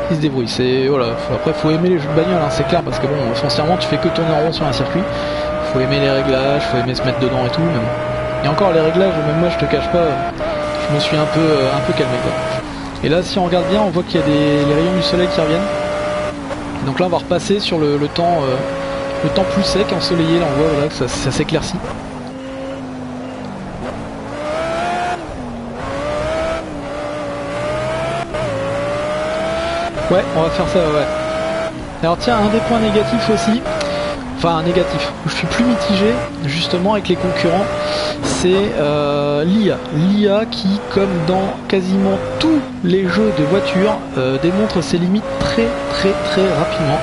Speaker 1: Il se débrouille. C'est voilà. Après, faut aimer les jeux de bagnole, hein, c'est clair, parce que bon, foncièrement, tu fais que tourner en rond sur un circuit. Faut aimer les réglages, faut aimer se mettre dedans et tout. Mais bon. Et encore les réglages, même moi, je te cache pas, je me suis un peu calmé quoi. Et là si on regarde bien on voit qu'il y a les rayons du soleil qui reviennent. Donc là on va repasser sur le temps plus sec, ensoleillé, là on voit voilà, que ça s'éclaircit. Ouais, on va faire ça, ouais. Alors tiens, un des points négatifs aussi, enfin négatif, où je suis plus mitigé justement avec les concurrents, c'est l'IA. L'IA qui, comme dans quasiment tous les jeux de voiture, démontre ses limites très rapidement.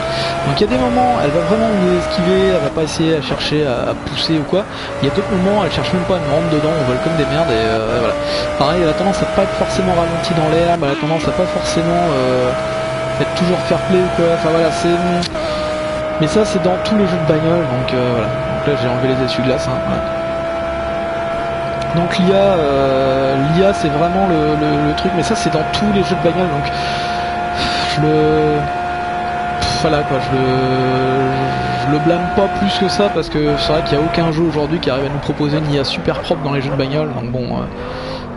Speaker 1: Donc il y a des moments, elle va vraiment nous esquiver, elle va pas essayer à chercher à pousser ou quoi. Il y a d'autres moments, elle cherche même pas, elle me rentre dedans, on vole comme des merdes et voilà. Pareil, elle a tendance à pas être forcément ralentie dans l'herbe, elle a tendance à pas forcément être toujours fair play ou quoi. Enfin voilà, c'est... Mais ça c'est dans tous les jeux de bagnole, donc voilà. Donc là j'ai enlevé les essuie-glaces, hein, voilà. Donc l'IA c'est vraiment le truc, mais ça c'est dans tous les jeux de bagnole, donc voilà quoi, je le blâme pas plus que ça, parce que c'est vrai qu'il n'y a aucun jeu aujourd'hui qui arrive à nous proposer une IA super propre dans les jeux de bagnole, donc bon...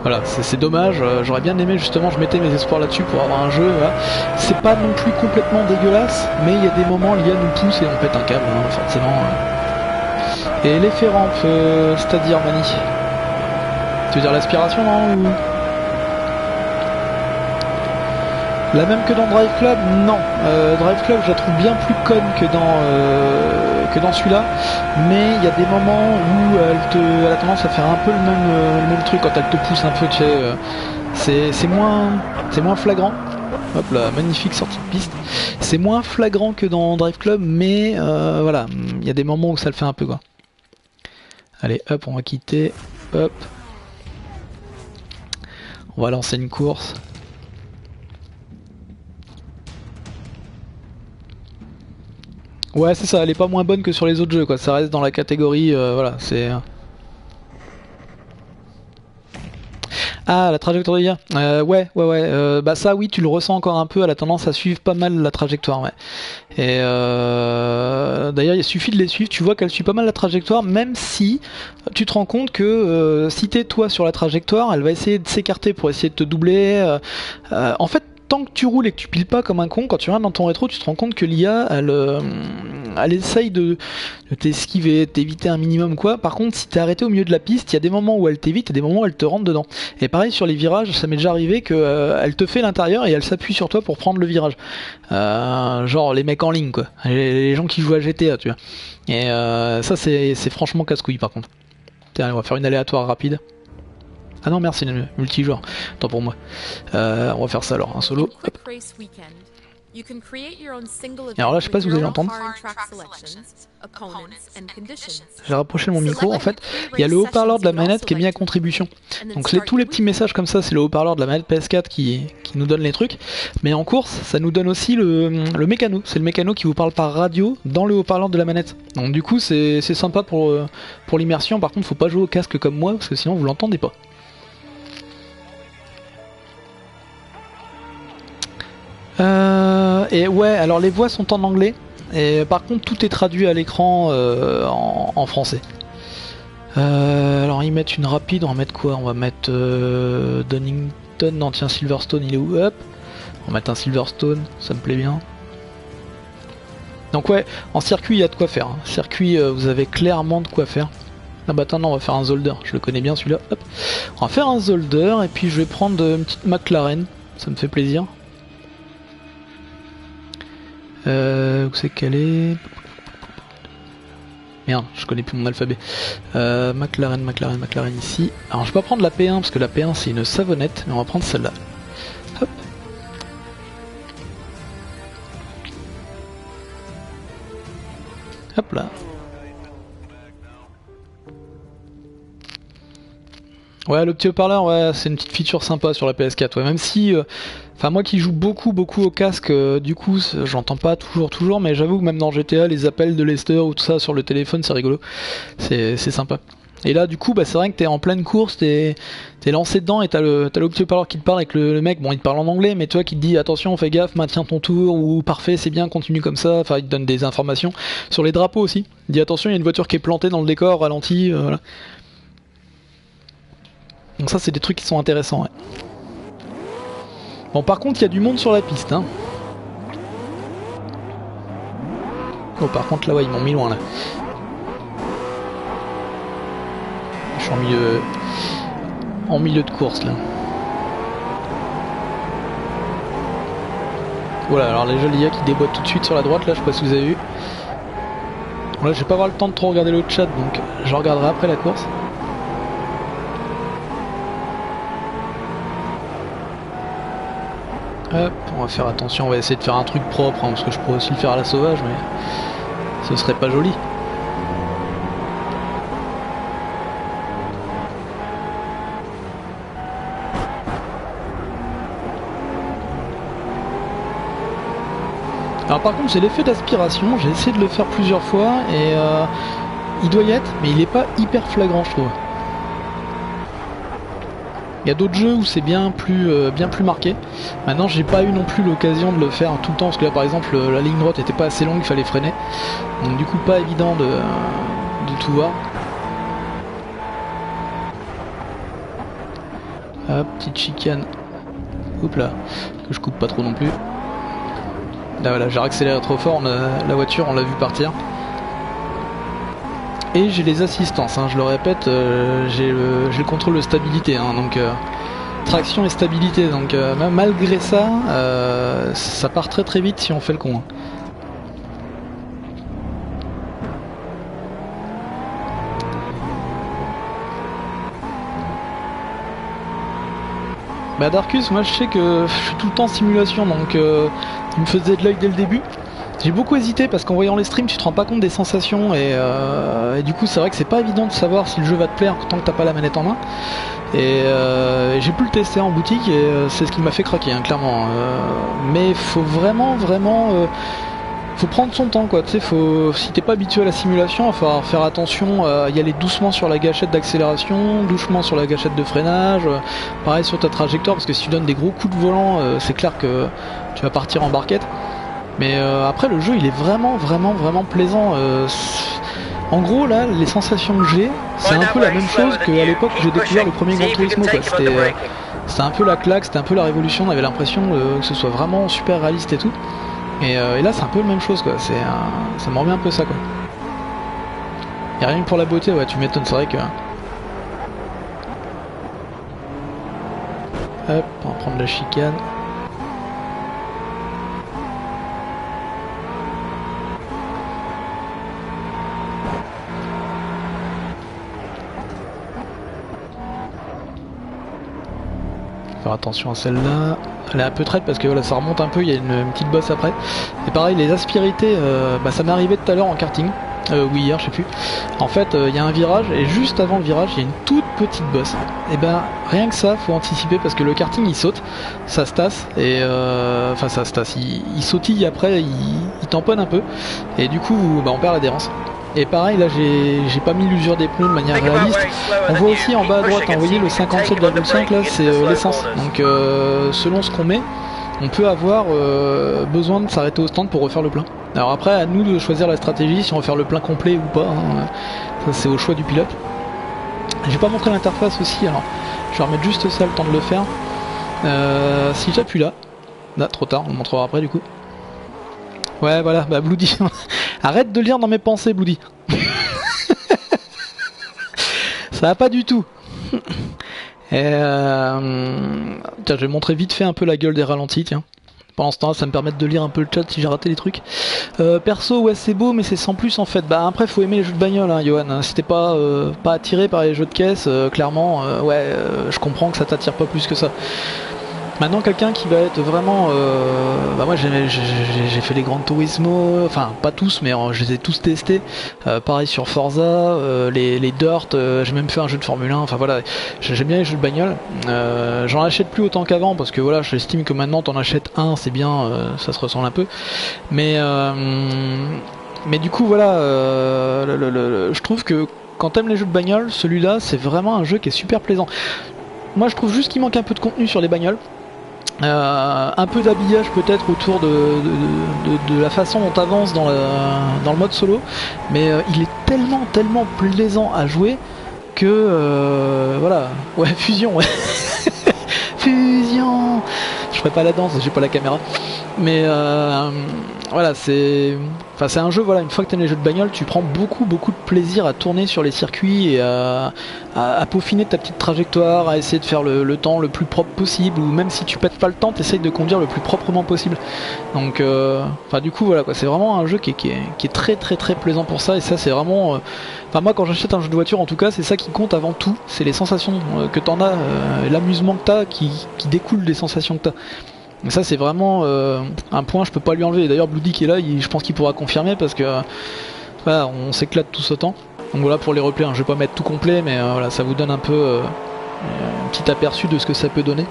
Speaker 1: Voilà, c'est dommage, j'aurais bien aimé justement, je mettais mes espoirs là-dessus pour avoir un jeu, voilà. C'est pas non plus complètement dégueulasse, mais il y a des moments, l'IA nous pousse et on pète un câble, hein, forcément. Et l'effet rampe, c'est-à-dire Mani, tu veux dire l'aspiration, non ou... La même que dans Drive Club? Non. Drive Club, je la trouve bien plus conne que dans celui-là, mais il y a des moments où elle a tendance à faire un peu le même truc quand elle te pousse un peu, tu sais. C'est moins flagrant. Hop là, magnifique sortie de piste. C'est moins flagrant que dans Drive Club, mais voilà, il y a des moments où ça le fait un peu, quoi. Allez, hop, on va quitter. Hop. On va lancer une course. Ouais, c'est ça, elle est pas moins bonne que sur les autres jeux, quoi. Ça reste dans la catégorie, voilà, c'est... Ah, la trajectoire de l'IA. Ouais. Bah ça, oui, tu le ressens encore un peu. Elle a tendance à suivre pas mal la trajectoire, ouais. Et d'ailleurs, il suffit de les suivre. Tu vois qu'elle suit pas mal la trajectoire, même si tu te rends compte que si t'es toi sur la trajectoire, elle va essayer de s'écarter pour essayer de te doubler. En fait, tant que tu roules et que tu piles pas comme un con, quand tu regardes dans ton rétro, tu te rends compte que l'IA, elle essaye de t'esquiver, de t'éviter un minimum, quoi. Par contre, si t'es arrêté au milieu de la piste, il y a des moments où elle t'évite et des moments où elle te rentre dedans. Et pareil sur les virages, ça m'est déjà arrivé que elle te fait l'intérieur et elle s'appuie sur toi pour prendre le virage. Genre les mecs en ligne, quoi. Les gens qui jouent à GTA, tu vois. Et ça, c'est franchement casse-couille, par contre. Tiens, on va faire une aléatoire rapide. Ah non, merci, multijoueur. Tant pour moi. On va faire ça alors, un solo. Hop. Alors là, je sais pas si vous allez l'entendre. J'ai rapproché mon micro. En fait, il y a le haut-parleur de la manette qui est mis à contribution. Donc tous les petits messages comme ça, c'est le haut-parleur de la manette PS4 qui nous donne les trucs. Mais en course, ça nous donne aussi le mécano. C'est le mécano qui vous parle par radio dans le haut-parleur de la manette. Donc du coup, c'est sympa pour l'immersion. Par contre, faut pas jouer au casque comme moi, parce que sinon vous l'entendez pas. Et ouais, alors les voix sont en anglais, et par contre tout est traduit à l'écran en français. Alors ils mettent une rapide, on va mettre quoi? On va mettre Donington, non tiens Silverstone il est où? Hop, on va mettre un Silverstone, ça me plaît bien. Donc ouais, en circuit il y a de quoi faire, hein. Circuit vous avez clairement de quoi faire. Ah bah attends, non, on va faire un Zolder, je le connais bien celui-là. Hop, on va faire un Zolder et puis je vais prendre une petite McLaren, ça me fait plaisir. Où c'est qu'elle est? Merde, je connais plus mon alphabet. McLaren ici. Alors je vais pas prendre la P1 parce que la P1 c'est une savonnette, mais on va prendre celle-là. Hop. Hop là. Ouais, le petit haut-parleur, ouais, c'est une petite feature sympa sur la PS4, ouais, même si... Enfin moi qui joue beaucoup au casque, du coup j'entends pas toujours, mais j'avoue que même dans GTA, les appels de Lester ou tout ça sur le téléphone, c'est rigolo, c'est sympa. Et là du coup bah c'est vrai que t'es en pleine course, t'es lancé dedans et t'as le petit haut-parleur qui te parle avec le mec, bon il te parle en anglais, mais toi qui te dit attention fais gaffe, maintiens ton tour, ou parfait c'est bien, continue comme ça, enfin il te donne des informations. Sur les drapeaux aussi, il dit attention il y a une voiture qui est plantée dans le décor, ralenti, voilà. Donc ça c'est des trucs qui sont intéressants, ouais. Bon, par contre, il y a du monde sur la piste. Hein. Oh, par contre, là, ouais, ils m'ont mis loin, là. Je suis en milieu de course, là. Voilà, alors les jeunes IA qui déboîtent tout de suite sur la droite, là, je sais pas si vous avez vu. Bon, là, je vais pas avoir le temps de trop regarder le chat, donc je regarderai après la course. Hop, on va faire attention, on va essayer de faire un truc propre, hein, parce que je pourrais aussi le faire à la sauvage, mais ce serait pas joli. Alors par contre c'est l'effet d'aspiration, j'ai essayé de le faire plusieurs fois et il doit y être, mais il est pas hyper flagrant je trouve. Il y a d'autres jeux où c'est bien plus marqué. Maintenant j'ai pas eu non plus l'occasion de le faire tout le temps parce que là par exemple la ligne droite était pas assez longue, il fallait freiner. Donc du coup pas évident de tout voir. Hop, petite chicane. Oups là, que je coupe pas trop non plus. Là voilà, j'ai accéléré trop fort, la voiture on l'a vu partir. Et j'ai les assistances, hein, je le répète, j'ai le contrôle de stabilité, hein, donc traction et stabilité, donc malgré ça, ça part très très vite si on fait le con. Hein. Bah Darkus, moi je sais que je suis tout le temps en simulation, donc il me faisait de l'œil dès le début. J'ai beaucoup hésité parce qu'en voyant les streams tu te rends pas compte des sensations et du coup c'est vrai que c'est pas évident de savoir si le jeu va te plaire tant que t'as pas la manette en main. Et j'ai pu le tester en boutique et c'est ce qui m'a fait craquer hein, clairement. Mais faut vraiment faut prendre son temps quoi, tu sais, si t'es pas habitué à la simulation, il va falloir faire attention à y aller doucement sur la gâchette d'accélération, doucement sur la gâchette de freinage, pareil sur ta trajectoire parce que si tu donnes des gros coups de volant, c'est clair que tu vas partir en barquette. Mais après le jeu il est vraiment plaisant. En gros là les sensations que j'ai c'est un peu la même chose qu'à l'époque où j'ai découvert le premier Gran Turismo quoi. C'était un peu la claque, c'était un peu la révolution, on avait l'impression que ce soit vraiment super réaliste et tout. Et là c'est un peu la même chose quoi, ça me remet un peu ça quoi. Et rien que pour la beauté, ouais tu m'étonnes, c'est vrai que... Hop, on va prendre la chicane. Faire attention à celle-là. Elle est un peu traite parce que voilà, ça remonte un peu, il y a une petite bosse après. Et pareil, les aspérités, ça m'est arrivé tout à l'heure en karting. Ou hier, je sais plus. En fait, il y a un virage et juste avant le virage, il y a une toute petite bosse. Et ben, rien que ça, faut anticiper parce que le karting il saute, ça se tasse et enfin ça se tasse, il sautille après, il tamponne un peu et du coup, on perd l'adhérence. Et pareil, là j'ai pas mis l'usure des pneus de manière réaliste. On voit aussi en bas à droite, vous voyez le 57,5 là, c'est l'essence. Donc selon ce qu'on met, on peut avoir besoin de s'arrêter au stand pour refaire le plein. Alors après, à nous de choisir la stratégie, si on va faire le plein complet ou pas. Hein. Ça c'est au choix du pilote. J'ai pas montré l'interface aussi, alors je vais remettre juste ça le temps de le faire. Si j'appuie là, trop tard, on le montrera après du coup. Ouais voilà, bah Bloody. Arrête de lire dans mes pensées Bloody. Ça va pas du tout. Et tiens, je vais montrer vite fait un peu la gueule des ralentis, tiens. Pendant ce temps ça me permet de lire un peu le chat si j'ai raté les trucs. Perso ouais c'est beau mais c'est sans plus en fait. Bah après faut aimer les jeux de bagnole hein, Johan. Si t'es pas attiré par les jeux de caisse, clairement je comprends que ça t'attire pas plus que ça. Maintenant quelqu'un qui va être vraiment moi j'ai fait les Gran Turismo, enfin pas tous mais je les ai tous testés, pareil sur Forza, les Dirt, j'ai même fait un jeu de Formule 1, enfin voilà, j'aime bien les jeux de bagnole. J'en achète plus autant qu'avant parce que voilà, j'estime que maintenant t'en achètes un, c'est bien, ça se ressemble un peu, mais du coup voilà, je trouve que quand t'aimes les jeux de bagnole, celui-là c'est vraiment un jeu qui est super plaisant. Moi je trouve juste qu'il manque un peu de contenu sur les bagnoles. Un peu d'habillage peut-être autour de la façon dont t'avances dans le mode solo, mais il est tellement plaisant à jouer que voilà, ouais fusion, ouais. Fusion. Je ferai pas la danse, j'ai pas la caméra. Mais voilà, c'est un jeu, voilà, une fois que t'aimes les jeux de bagnole, tu prends beaucoup de plaisir à tourner sur les circuits et à peaufiner ta petite trajectoire, à essayer de faire le temps le plus propre possible, ou même si tu pètes pas le temps, t'essayes de conduire le plus proprement possible. Donc du coup voilà quoi, c'est vraiment un jeu qui est très plaisant pour ça, et ça c'est vraiment moi quand j'achète un jeu de voiture en tout cas, c'est ça qui compte avant tout, c'est les sensations que t'en as, l'amusement que t'as qui découle des sensations que t'as. Et ça c'est vraiment un point, je peux pas lui enlever. D'ailleurs Bloody qui est là, je pense qu'il pourra confirmer parce que voilà, on s'éclate tous autant. Donc voilà pour les replays, hein. Je vais pas mettre tout complet, mais voilà, ça vous donne un peu un petit aperçu de ce que ça peut donner.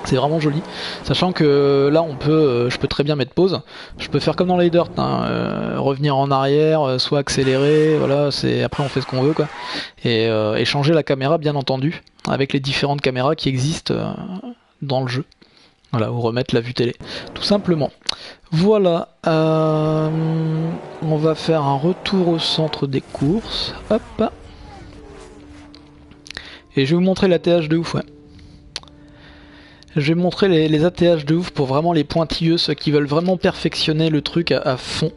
Speaker 1: C'est vraiment joli, sachant que là je peux très bien mettre pause, je peux faire comme dans les Dirt, hein, revenir en arrière, soit accélérer, voilà, après on fait ce qu'on veut quoi, et changer la caméra bien entendu, avec les différentes caméras qui existent dans le jeu, voilà, ou remettre la vue télé, tout simplement. Voilà, on va faire un retour au centre des courses, hop, et je vais vous montrer l'ATH de ouf, ouais. Je vais montrer les ATH de ouf pour vraiment les pointilleux, ceux qui veulent vraiment perfectionner le truc à fond.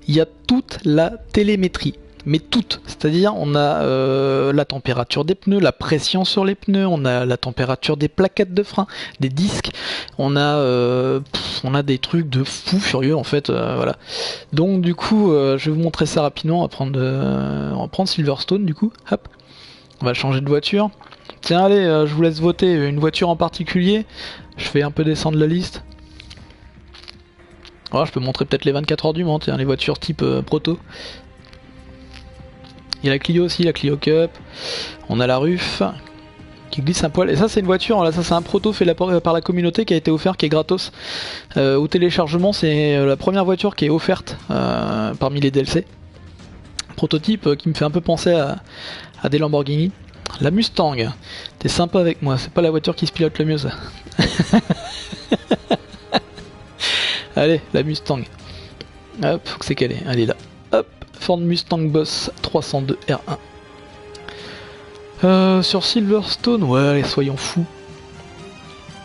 Speaker 1: Il y a toute la télémétrie, mais toute. C'est-à-dire on a la température des pneus, la pression sur les pneus, on a la température des plaquettes de frein, des disques, on a des trucs de fou furieux en fait, voilà. Donc du coup, je vais vous montrer ça rapidement. On va prendre Silverstone du coup, hop. On va changer de voiture. Tiens allez, je vous laisse voter une voiture en particulier. Je fais un peu descendre la liste. Voilà, je peux montrer peut-être les 24 heures du Mans, tiens, les voitures type proto. Il y a la Clio aussi, la Clio Cup. On a la Ruf qui glisse un poil. Et ça c'est une voiture, là ça c'est un proto fait par la communauté qui a été offert, qui est gratos. Au téléchargement, c'est la première voiture qui est offerte parmi les DLC. Prototype qui me fait un peu penser à des Lamborghini. La Mustang, t'es sympa avec moi, c'est pas la voiture qui se pilote le mieux ça. Allez, la Mustang. Hop, faut que c'est qu'elle est, elle est là. Hop, Ford Mustang Boss 302 R1. Sur Silverstone, ouais, allez, soyons fous.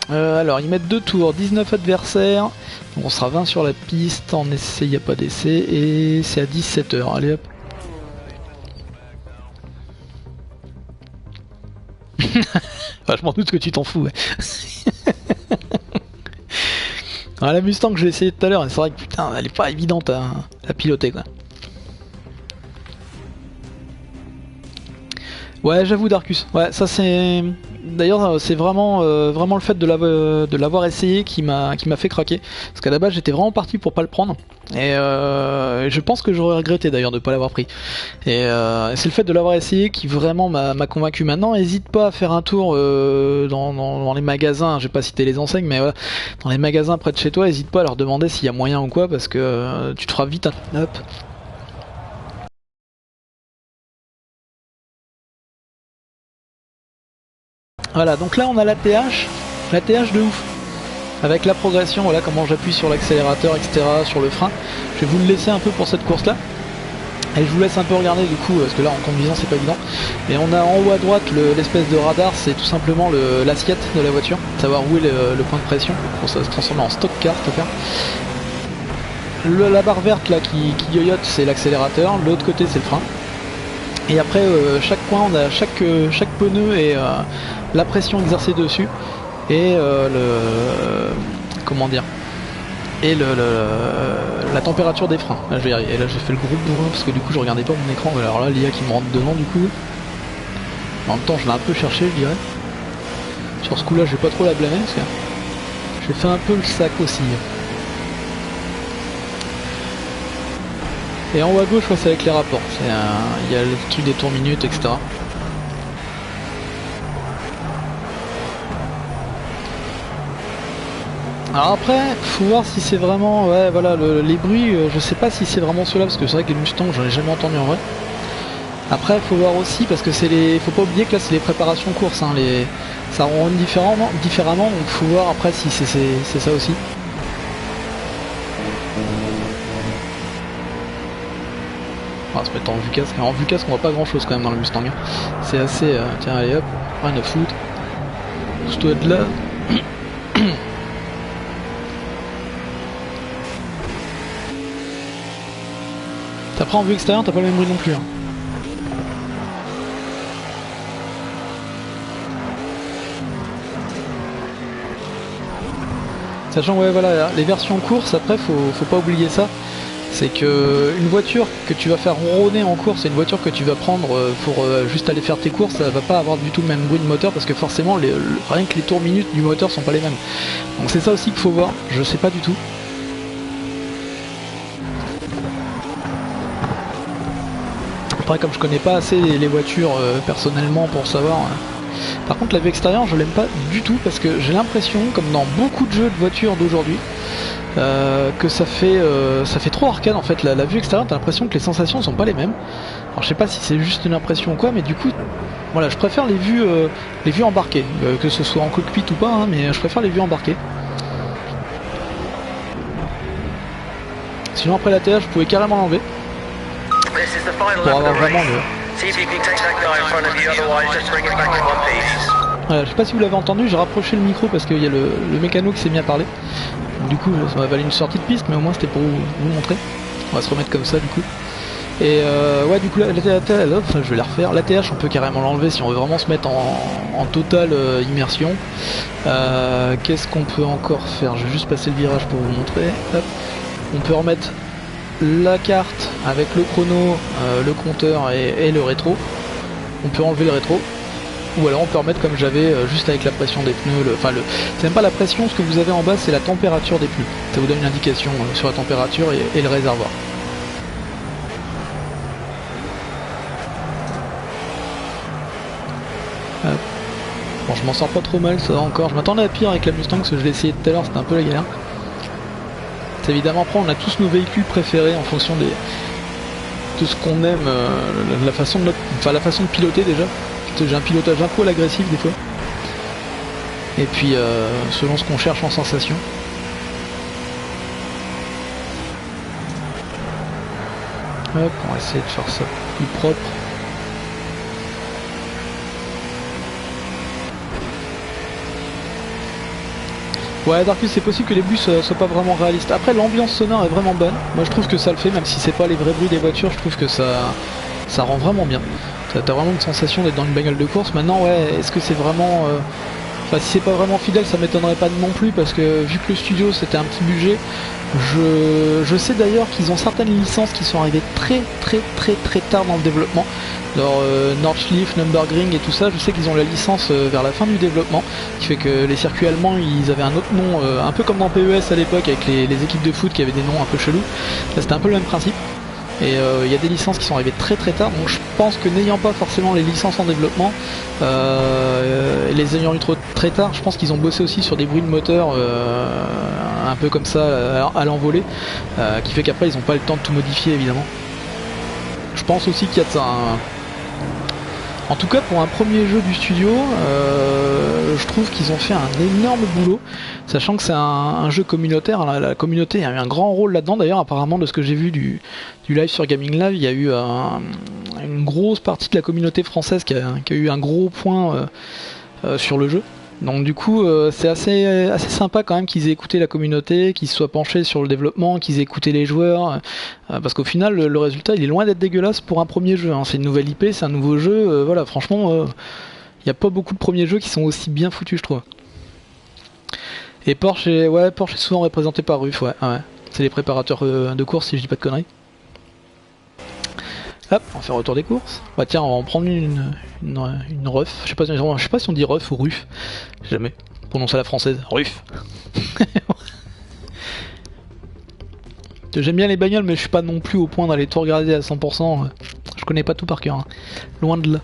Speaker 1: Alors, ils mettent 2 tours, 19 adversaires. Donc on sera 20 sur la piste, en essai, il n'y a pas d'essai, et c'est à 17h. Allez hop. Enfin, je m'en doute que tu t'en fous, ouais. Alors, la Mustang, je l'ai essayé tout à l'heure, et c'est vrai que putain, elle est pas évidente à piloter quoi. Ouais, j'avoue Darkus. Ouais, ça c'est. D'ailleurs, c'est vraiment le fait de l'avoir essayé qui m'a fait craquer. Parce qu'à la base, j'étais vraiment parti pour pas le prendre. Et je pense que j'aurais regretté d'ailleurs de pas l'avoir pris. Et c'est le fait de l'avoir essayé qui vraiment m'a convaincu. Maintenant, n'hésite pas à faire un tour dans les magasins. Je vais pas citer les enseignes, mais voilà, dans les magasins près de chez toi, n'hésite pas à leur demander s'il y a moyen ou quoi, parce que tu te feras vite. Hop. Voilà, donc là on a l'ATH de ouf. Avec la progression, voilà comment j'appuie sur l'accélérateur, etc., sur le frein. Je vais vous le laisser un peu pour cette course là. Et je vous laisse un peu regarder du coup, parce que là en conduisant c'est pas évident. Et on a en haut à droite l'espèce de radar, c'est tout simplement l'assiette de la voiture. Savoir où est le point de pression, pour ça se transformer en stock car, cette affaire. La barre verte là qui yoyote, c'est l'accélérateur, de l'autre côté c'est le frein. Et après chaque point, on a chaque pneu et la pression exercée dessus et comment dire, et la température des freins. Là je vais y arriver. Et là j'ai fait le gros bourrin parce que du coup je regardais pas mon écran. Alors là l'IA qui me rentre devant du coup. En même temps je l'ai un peu cherché je dirais. Sur ce coup là je vais pas trop la blâmer parce que j'ai fait un peu le sac aussi. Et en haut à gauche, c'est avec les rapports. Il y a le truc des tours minutes, etc. Alors après, faut voir si c'est vraiment... Ouais, voilà, les bruits, je sais pas si c'est vraiment ceux-là, parce que c'est vrai que les Mustangs, j'en ai jamais entendu en vrai. Après, faut voir aussi, parce que c'est les... Faut pas oublier que là, c'est les préparations courses, hein, ça ronronne différemment, donc faut voir après si c'est ça aussi. On va se mettre en vue casque. En vue casque, on voit pas grand chose quand même dans le Mustang. C'est assez. Tiens, allez hop, rien à foutre. Je dois être là. Après en vue extérieure t'as pas le même bruit non plus. Hein. Sachant ouais voilà, les versions course après faut pas oublier ça. C'est que une voiture que tu vas faire ronronner en course, c'est une voiture que tu vas prendre pour juste aller faire tes courses, ça va pas avoir du tout le même bruit de moteur parce que forcément rien que les tours minutes du moteur sont pas les mêmes. Donc c'est ça aussi qu'il faut voir, je sais pas du tout. Après comme je connais pas assez les voitures personnellement pour savoir. Par contre la vue extérieure je l'aime pas du tout parce que j'ai l'impression, comme dans beaucoup de jeux de voitures d'aujourd'hui, que ça fait trop arcade en fait. La vue extérieure, t'as l'impression que les sensations sont pas les mêmes. Alors je sais pas si c'est juste une impression ou quoi, mais du coup voilà, je préfère les vues embarquées, que ce soit en cockpit ou pas, hein, mais je préfère les vues embarquées. Sinon après la TH, je pouvais carrément l'enlever pour avoir vraiment Voilà, je sais pas si vous l'avez entendu, j'ai rapproché le micro parce qu'il y a le mécano qui s'est mis à parler. Donc, du coup ça m'a valu une sortie de piste, mais au moins c'était pour vous montrer. On va se remettre comme ça du coup. Et ouais du coup je vais la refaire. La TH on peut carrément l'enlever si on veut vraiment se mettre en totale immersion. Qu'est-ce qu'on peut encore faire? Je vais juste passer le virage pour vous montrer. Hop. On peut remettre la carte avec le chrono, le compteur et le rétro. On peut enlever le rétro. Ou alors on peut remettre comme j'avais juste avec la pression des pneus, c'est même pas la pression, ce que vous avez en bas c'est la température des pneus. Ça vous donne une indication sur la température et le réservoir. Bon je m'en sors pas trop mal, ça va encore. Je m'attendais à pire avec la Mustang parce que je l'ai essayé tout à l'heure, c'était un peu la galère. C'est évidemment après on a tous nos véhicules préférés en fonction de ce qu'on aime, la façon de piloter déjà. J'ai un pilotage un poil agressif des fois. Et puis selon ce qu'on cherche en sensation. Hop, on va essayer de faire ça plus propre. Ouais, Darkus, c'est possible que les bus soient pas vraiment réalistes. Après, l'ambiance sonore est vraiment bonne. Moi, je trouve que ça le fait, même si c'est pas les vrais bruits des voitures, je trouve que ça rend vraiment bien. T'as vraiment une sensation d'être dans une bagnole de course. Maintenant, ouais, est-ce que c'est vraiment... Enfin, si c'est pas vraiment fidèle, ça m'étonnerait pas non plus, parce que vu que le studio, c'était un petit budget, je sais d'ailleurs qu'ils ont certaines licences qui sont arrivées très tard dans le développement. Genre Nordschleife, Nürburgring et tout ça, je sais qu'ils ont la licence vers la fin du développement, qui fait que les circuits allemands, ils avaient un autre nom, un peu comme dans PES à l'époque, avec les équipes de foot qui avaient des noms un peu chelous. Là, c'était un peu le même principe. Et il y a des licences qui sont arrivées très tard, donc je pense que n'ayant pas forcément les licences en développement, et les ayant eu très tard, je pense qu'ils ont bossé aussi sur des bruits de moteur un peu comme ça à l'envolée, qui fait qu'après ils n'ont pas le temps de tout modifier évidemment. Je pense aussi qu'il y a de ça. En tout cas pour un premier jeu du studio, je trouve qu'ils ont fait un énorme boulot, sachant que c'est un jeu communautaire. La communauté a eu un grand rôle là-dedans. D'ailleurs apparemment de ce que j'ai vu du live sur Gaming Live, il y a eu une grosse partie de la communauté française qui a eu un gros point sur le jeu. Donc du coup c'est assez sympa quand même qu'ils aient écouté la communauté, qu'ils se soient penchés sur le développement, qu'ils aient écouté les joueurs, parce qu'au final le résultat il est loin d'être dégueulasse pour un premier jeu, hein. C'est une nouvelle IP, c'est un nouveau jeu, voilà franchement il n'y a pas beaucoup de premiers jeux qui sont aussi bien foutus je trouve. Et Porsche est souvent représenté par Ruf, ouais. C'est les préparateurs de course si je dis pas de conneries. Hop, on fait retour des courses. Bah tiens, on va en prendre une ref. Je sais pas si on dit ref ou ruf. Jamais. Prononce à la française. Ruf. J'aime bien les bagnoles, mais je suis pas non plus au point d'aller tout regarder à 100%. Je connais pas tout par cœur. Hein. Loin de là.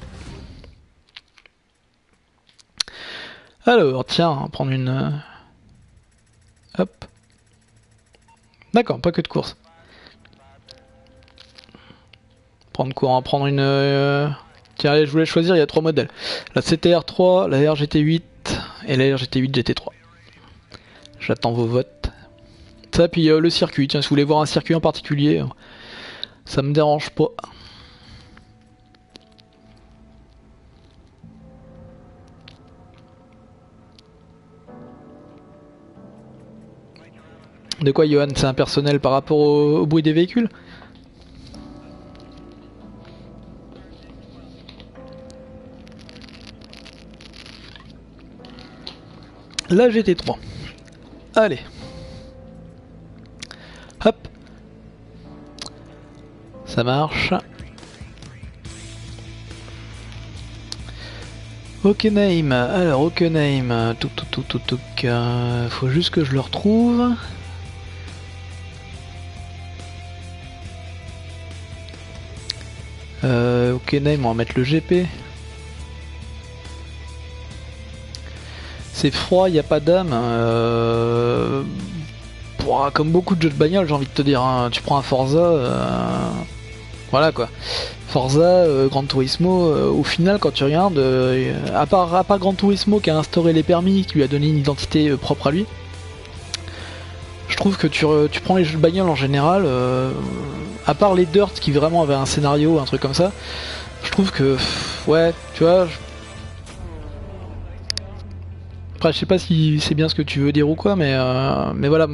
Speaker 1: Alors, tiens, on va prendre une... Hop. D'accord, pas que de course. Prendre quoi? On va prendre une... Tiens, allez, je voulais choisir, il y a 3 modèles. La CTR3, la RGT8 et la RGT8 GT3. J'attends vos votes. Ça, puis le circuit. Tiens, si vous voulez voir un circuit en particulier, ça me dérange pas. De quoi, Johan? C'est impersonnel par rapport au bruit des véhicules? La GT3. Allez. Hop. Ça marche. Hockenheim. Alors Hockenheim. Faut juste que je le retrouve. Hockenheim, on va mettre le GP. C'est froid, il n'y a pas d'âme. Comme beaucoup de jeux de bagnole, j'ai envie de te dire, hein, tu prends un Forza, voilà quoi. Forza, Gran Turismo, au final quand tu regardes, à part Gran Turismo qui a instauré les permis, qui lui a donné une identité propre à lui, je trouve que tu prends les jeux de bagnole en général, à part les Dirt qui vraiment avaient un scénario, un truc comme ça, je trouve que, ouais, tu vois... Après, je sais pas si c'est bien ce que tu veux dire ou quoi, mais voilà.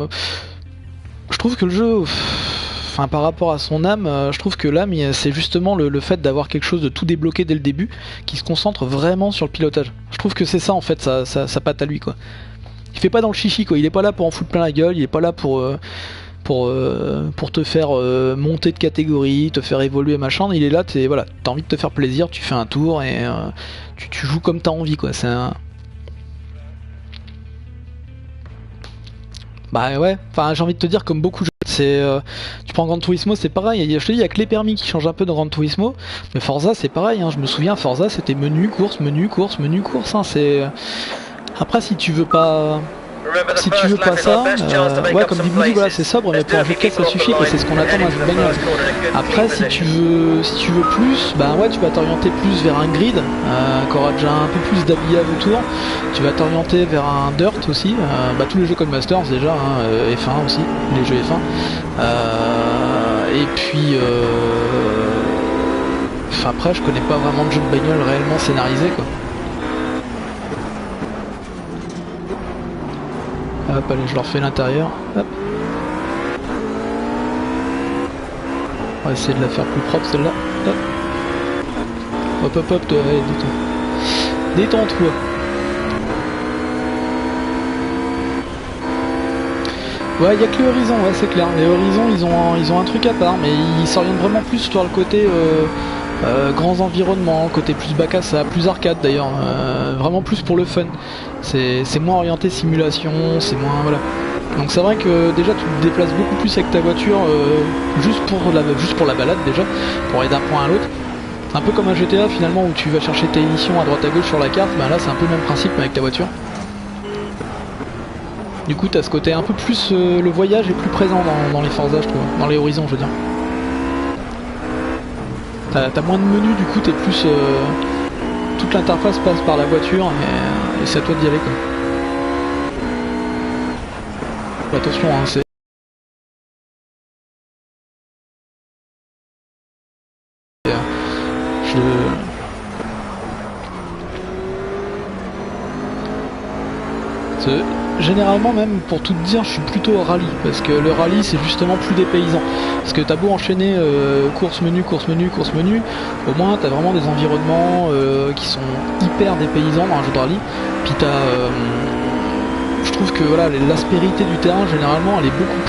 Speaker 1: Je trouve que le jeu, enfin, par rapport à son âme, je trouve que l'âme, c'est justement le fait d'avoir quelque chose de tout débloqué dès le début, qui se concentre vraiment sur le pilotage. Je trouve que c'est ça, en fait, sa patte à lui, quoi. Il fait pas dans le chichi, quoi. Il est pas là pour en foutre plein la gueule, il est pas là pour te faire monter de catégorie, te faire évoluer, machin. Il est là, voilà, t'as envie de te faire plaisir, tu fais un tour et tu joues comme t'as envie, quoi. C'est un... Bah ouais, enfin j'ai envie de te dire comme beaucoup de jeux, tu prends Gran Turismo c'est pareil, je te dis il y a que les permis qui changent un peu de Gran Turismo, mais Forza c'est pareil, hein, je me souviens Forza c'était menu, course, hein, c'est... Après si tu veux pas ça, ouais comme dit Boudi, voilà c'est sobre, mais pour un jeu de caisse ça suffit et c'est ce qu'on attend dans un jeu de bagnole. Après si tu veux plus, bah ouais tu vas t'orienter plus vers un grid, qui aura déjà un peu plus d'habillage autour, tu vas t'orienter vers un dirt aussi, bah tous les jeux comme Masters déjà, hein, F1 aussi, les jeux F1, et puis après je connais pas vraiment de jeux de bagnole réellement scénarisés quoi. Hop, allez, je leur fais l'intérieur. Hop. On va essayer de la faire plus propre celle-là. Hop. Hop, allez, détends. Détends-toi. Ouais, il n'y a que les horizons, ouais, c'est clair. Les horizons, ils ont un truc à part, mais ils s'orientent vraiment plus sur le côté grands environnements, côté plus bac à ça, plus arcade d'ailleurs, vraiment plus pour le fun. C'est moins orienté simulation, c'est moins... voilà. Donc c'est vrai que déjà tu te déplaces beaucoup plus avec ta voiture juste pour la balade déjà, pour aller d'un point à l'autre. C'est un peu comme un GTA finalement où tu vas chercher tes missions à droite à gauche sur la carte, bah là c'est un peu le même principe mais avec ta voiture. Du coup t'as ce côté un peu plus, le voyage est plus présent dans les Forza je trouve, dans les horizons je veux dire. T'as moins de menus, du coup t'es plus... toute l'interface passe par la voiture et c'est à toi d'y aller quoi. Attention hein, c'est... Généralement même pour tout te dire je suis plutôt au rallye parce que le rallye c'est justement plus dépaysant parce que t'as beau enchaîner course menu au moins t'as vraiment des environnements qui sont hyper dépaysants dans un jeu de rallye puis je trouve que voilà l'aspérité du terrain généralement elle est beaucoup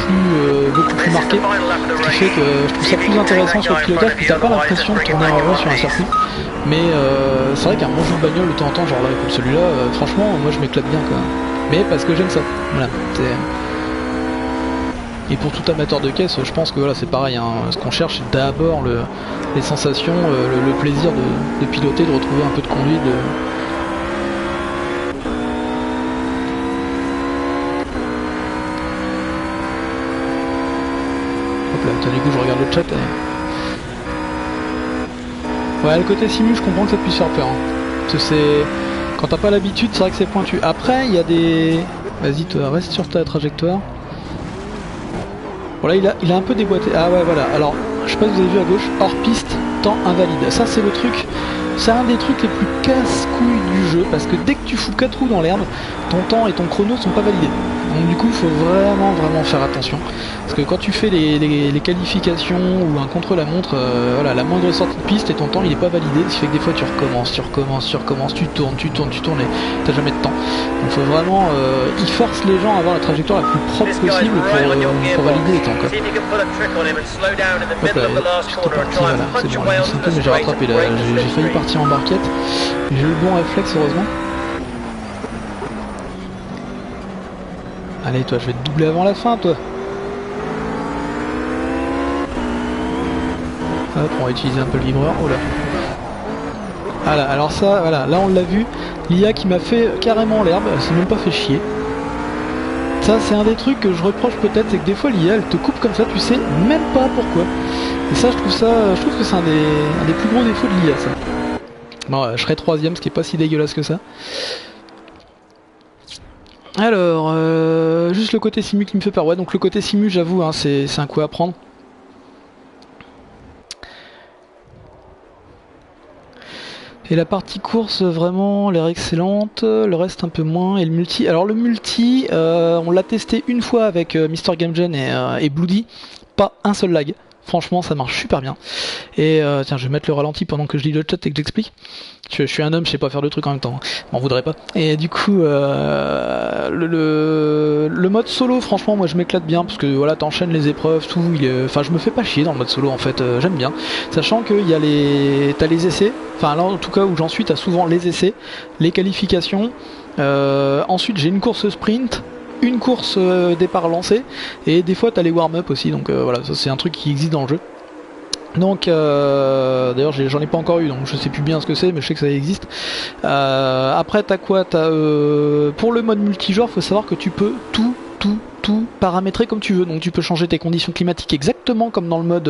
Speaker 1: plus marquée, ce qui fait que je trouve ça plus intéressant sur le pilotage puis t'as pas l'impression de tourner en rond sur un circuit mais c'est vrai qu'un bon jeu de bagnole de temps en temps genre là comme celui-là franchement moi je m'éclate bien quoi. Mais parce que j'aime ça, voilà. Et pour tout amateur de caisse, je pense que voilà, c'est pareil, hein. Ce qu'on cherche c'est d'abord les sensations, le plaisir de piloter, de retrouver un peu de conduite. Hop là, du coup je regarde le chat. Ouais, le côté simu, je comprends que ça puisse faire peur. Hein. Parce que c'est... Quand t'as pas l'habitude, c'est vrai que c'est pointu. Après, il y a des... Vas-y, toi, reste sur ta trajectoire. Voilà, il a un peu déboîté. Ah ouais, voilà. Alors, je sais pas si vous avez vu à gauche, hors piste,
Speaker 2: temps invalide. Ça c'est le truc, c'est un des trucs les plus casse-couilles du jeu, parce que dès que tu fous 4 roues dans l'herbe, ton temps et ton chrono sont pas validés. Donc du coup il faut vraiment faire attention, parce que quand tu fais les qualifications ou un contre-la-montre, voilà, la moindre sortie de piste et ton temps il est pas validé, ce qui fait que des fois tu recommences, tu tournes et t'as jamais de temps. Donc faut vraiment, ils forcent les gens à avoir la trajectoire la plus propre possible pour valider les temps quoi. Hop là, j'étais parti, voilà, c'est bon, mais j'ai rattrapé là, j'ai failli partir en barquette, j'ai eu le bon réflexe heureusement. Allez toi, je vais te doubler avant la fin toi. Hop, on va utiliser un peu le vibreur. Oh là. Voilà, alors ça, voilà, là on l'a vu. L'IA qui m'a fait carrément l'herbe, elle s'est même pas fait chier. Ça c'est un des trucs que je reproche peut-être, c'est que des fois l'IA elle te coupe comme ça, tu sais même pas pourquoi. Et ça je trouve que c'est un des plus gros défauts de l'IA ça. Bon, je serai 3ème, ce qui est pas si dégueulasse que ça. Alors, juste le côté simu qui me fait peur. Ouais, donc le côté simu, j'avoue, hein, c'est un coup à prendre. Et la partie course, vraiment, l'air excellente. Le reste, un peu moins. Et le multi. Alors, le multi, on l'a testé une fois avec Mr. Game Gen et Bloody. Pas un seul lag. Franchement, ça marche super bien. Et tiens, je vais mettre le ralenti pendant que je lis le chat et que j'explique. Je suis un homme, je sais pas faire deux trucs en même temps. M'en voudrais pas. Et du coup, le mode solo, franchement, moi je m'éclate bien parce que voilà, t'enchaînes les épreuves, tout. Enfin, je me fais pas chier dans le mode solo en fait. J'aime bien, sachant qu'il y a t'as les essais. Enfin, là, en tout cas où j'en suis, t'as souvent les essais, les qualifications. Ensuite, j'ai une course sprint. Une course départ lancé et des fois t'as les warm-up aussi, donc voilà, ça c'est un truc qui existe dans le jeu. Donc d'ailleurs j'en ai pas encore eu, donc je sais plus bien ce que c'est, mais je sais que ça existe. Après t'as quoi, pour le mode multijoueur, faut savoir que tu peux tout paramétrer comme tu veux, donc tu peux changer tes conditions climatiques exactement comme dans le mode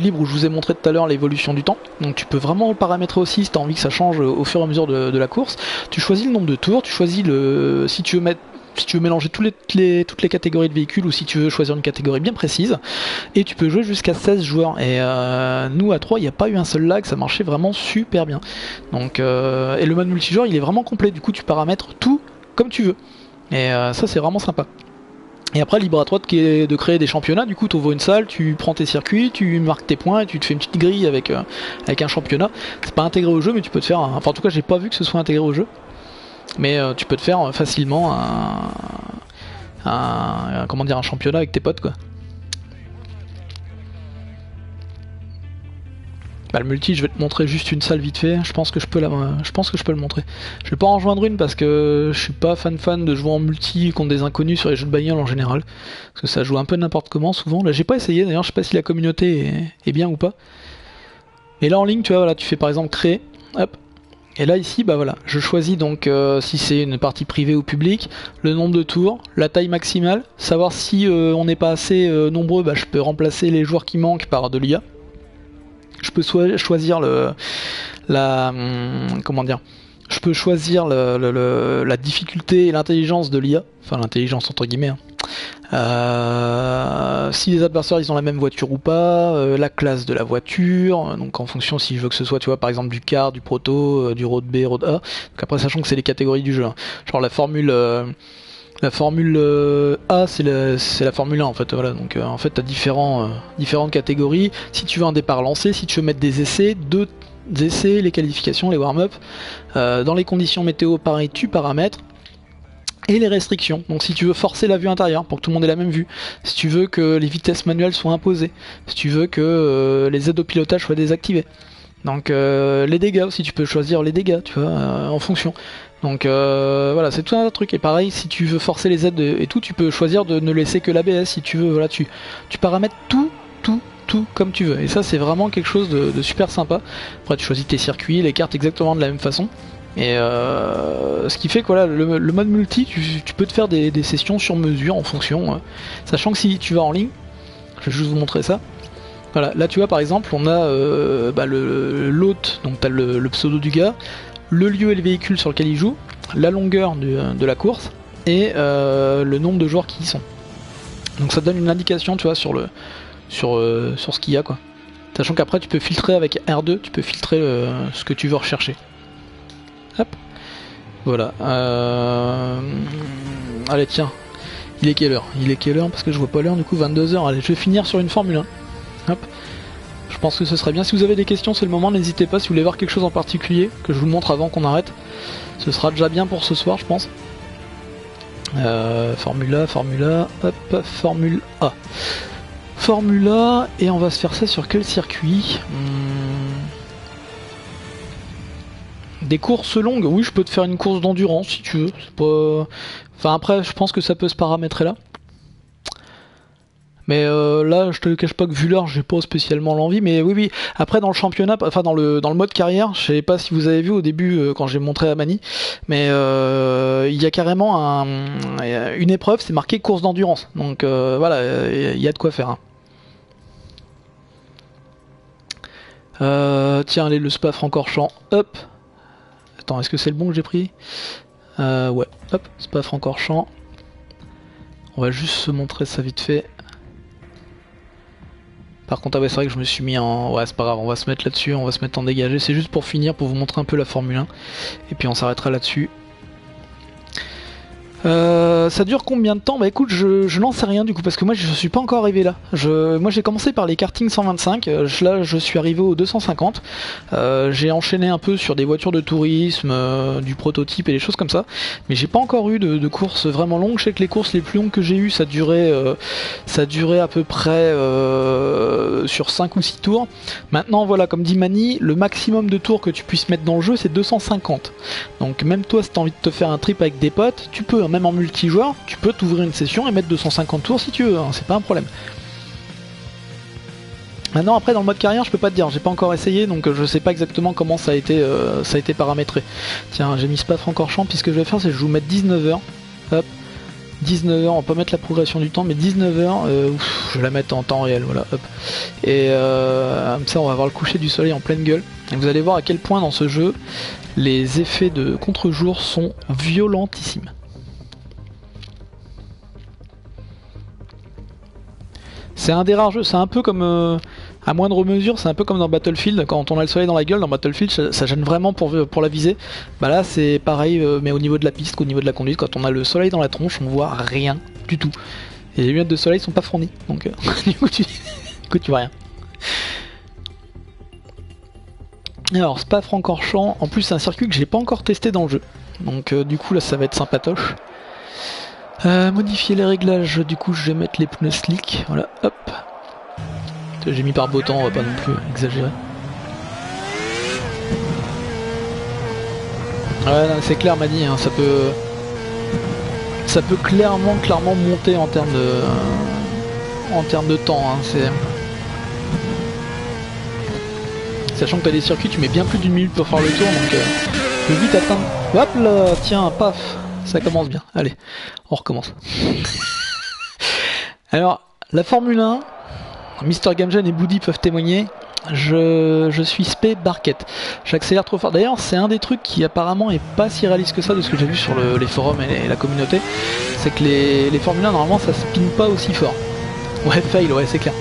Speaker 2: libre où je vous ai montré tout à l'heure l'évolution du temps. Donc tu peux vraiment le paramétrer aussi si tu as envie que ça change au fur et à mesure de la course. Tu choisis le nombre de tours, tu choisis si tu veux mélanger toutes les catégories de véhicules ou si tu veux choisir une catégorie bien précise, et tu peux jouer jusqu'à 16 joueurs. Et nous à 3 il n'y a pas eu un seul lag, ça marchait vraiment super bien. Donc, et le mode multijoueur il est vraiment complet, du coup tu paramètres tout comme tu veux. Et ça c'est vraiment sympa. Et après libre à toi de créer des championnats, du coup tu ouvres une salle, tu prends tes circuits, tu marques tes points et tu te fais une petite grille avec un championnat. C'est pas intégré au jeu mais tu peux te faire, enfin en tout cas j'ai pas vu que ce soit intégré au jeu. Mais tu peux te faire facilement un championnat avec tes potes quoi. Bah, le multi, je vais te montrer juste une salle vite fait. Je pense que je peux le montrer. Je vais pas en rejoindre une parce que je suis pas fan de jouer en multi contre des inconnus sur les jeux de bagnole en général, parce que ça joue un peu n'importe comment souvent. Là j'ai pas essayé d'ailleurs, je sais pas si la communauté est bien ou pas. Et là en ligne tu vois, voilà, tu fais par exemple créer, hop. Et là ici, bah voilà, je choisis donc si c'est une partie privée ou publique, le nombre de tours, la taille maximale, savoir si on n'est pas assez nombreux, bah je peux remplacer les joueurs qui manquent par de l'IA. Je peux choisir je peux choisir la difficulté et l'intelligence de l'IA, enfin l'intelligence entre guillemets. Si les adversaires ils ont la même voiture ou pas, la classe de la voiture, donc en fonction si je veux que ce soit tu vois par exemple du car, du proto, du road B, road A, donc après sachant que c'est les catégories du jeu, hein. Genre la Formule A c'est la Formule 1 en fait, voilà, donc en fait t'as différentes catégories, si tu veux un départ lancé, si tu veux mettre des essais, deux essais, les qualifications, les warm-up, dans les conditions météo pareil tu paramètres, et les restrictions, donc si tu veux forcer la vue intérieure pour que tout le monde ait la même vue, si tu veux que les vitesses manuelles soient imposées, si tu veux que les aides au pilotage soient désactivées, donc les dégâts aussi, tu peux choisir les dégâts, tu vois, en fonction. Donc voilà, c'est tout un truc. Et pareil, si tu veux forcer les aides et tout, tu peux choisir de ne laisser que l'ABS si tu veux, voilà, tu paramètres tout comme tu veux. Et ça c'est vraiment quelque chose de super sympa. Après tu choisis tes circuits, les cartes exactement de la même façon. Et ce qui fait que voilà, le mode multi, tu peux te faire des sessions sur mesure en fonction, sachant que si tu vas en ligne, je vais juste vous montrer ça. Voilà, là tu vois par exemple, on a l'hôte, donc tu as le pseudo du gars, le lieu et le véhicule sur lequel il joue, la longueur de la course et le nombre de joueurs qui y sont. Donc ça donne une indication, tu vois, sur ce qu'il y a quoi. Sachant qu'après tu peux filtrer avec R2, tu peux filtrer ce que tu veux rechercher. Hop. Voilà. Allez tiens. Il est quelle heure? Il est quelle heure? Parce que je vois pas l'heure, du coup 22 h. Allez, je vais finir sur une Formule 1. Hop. Je pense que ce serait bien. Si vous avez des questions, c'est le moment, n'hésitez pas. Si vous voulez voir quelque chose en particulier, que je vous montre avant qu'on arrête, ce sera déjà bien pour ce soir, je pense. Formule A, hop, Formule A. Formule A, et on va se faire ça sur quel circuit? Des courses longues, oui, je peux te faire une course d'endurance si tu veux. C'est pas... Enfin après, je pense que ça peut se paramétrer là. Mais là, je te le cache pas que vu l'heure, j'ai pas spécialement l'envie. Mais oui, après dans le championnat, enfin dans le mode carrière, je sais pas si vous avez vu au début quand j'ai montré à Mani, mais il y a carrément une épreuve, c'est marqué course d'endurance. Donc voilà, il y a de quoi faire. Tiens, allez, le Spa-Francorchamps, hop. Attends, est-ce que c'est le bon que j'ai pris? Ouais, hop, Spa-Francorchamps. On va juste se montrer ça vite fait. Par contre, ah ouais, c'est vrai que je me suis mis en... Ouais, c'est pas grave, on va se mettre là-dessus, on va se mettre en dégagé. C'est juste pour finir, pour vous montrer un peu la Formule 1. Et puis on s'arrêtera là-dessus. Ça dure combien de temps? Bah écoute, je n'en sais rien du coup, parce que moi je suis pas encore arrivé là. Moi j'ai commencé par les karting 125, là je suis arrivé au 250. J'ai enchaîné un peu sur des voitures de tourisme, du prototype et des choses comme ça, mais j'ai pas encore eu de courses vraiment longues. Je sais que les courses les plus longues que j'ai eues, ça durait à peu près sur 5 ou 6 tours. Maintenant voilà, comme dit Mani, le maximum de tours que tu puisses mettre dans le jeu c'est 250. Donc même toi si t'as envie de te faire un trip avec des potes, tu peux, même en multijoueur, tu peux t'ouvrir une session et mettre 250 tours si tu veux, hein, c'est pas un problème. Maintenant après dans le mode carrière je peux pas te dire, j'ai pas encore essayé donc je sais pas exactement comment ça a été paramétré. Tiens, j'ai mis Spa-Francorchamps, puis ce que je vais faire c'est que je vais vous mettre 19 h. Hop, 19 h, on va pas mettre la progression du temps, mais 19 h, je vais la mettre en temps réel, voilà, hop. Et comme ça on va voir le coucher du soleil en pleine gueule. Et vous allez voir à quel point dans ce jeu les effets de contre-jour sont violentissimes. C'est un des rares jeux, c'est un peu comme, à moindre mesure, c'est un peu comme dans Battlefield, quand on a le soleil dans la gueule, dans Battlefield ça gêne vraiment pour la visée. Bah là c'est pareil, mais au niveau de la piste, qu'au niveau de la conduite, quand on a le soleil dans la tronche, on voit rien du tout. Et les lunettes de soleil sont pas fournies, donc du coup tu vois rien. Alors Spa-Francorchamps, en plus c'est un circuit que j'ai pas encore testé dans le jeu, donc du coup là ça va être sympatoche. Modifier les réglages, du coup je vais mettre les pneus slick, voilà, hop. J'ai mis par beau temps, on va pas non plus exagérer. Ouais, c'est clair, m'a dit, hein, ça peut clairement monter en termes de temps. Hein, sachant que t'as des circuits, tu mets bien plus d'une minute pour faire le tour, donc tu peux vite atteindre. Hop là, tiens, paf. Ça commence bien, allez, on recommence. Alors, la Formule 1, Mr Gamgen et Boody peuvent témoigner, je suis spé barquette. J'accélère trop fort. D'ailleurs, c'est un des trucs qui apparemment est pas si réaliste que ça de ce que j'ai vu sur les forums et la communauté. C'est que les Formule 1, normalement, ça spin pas aussi fort. Ouais, fail, ouais, c'est clair.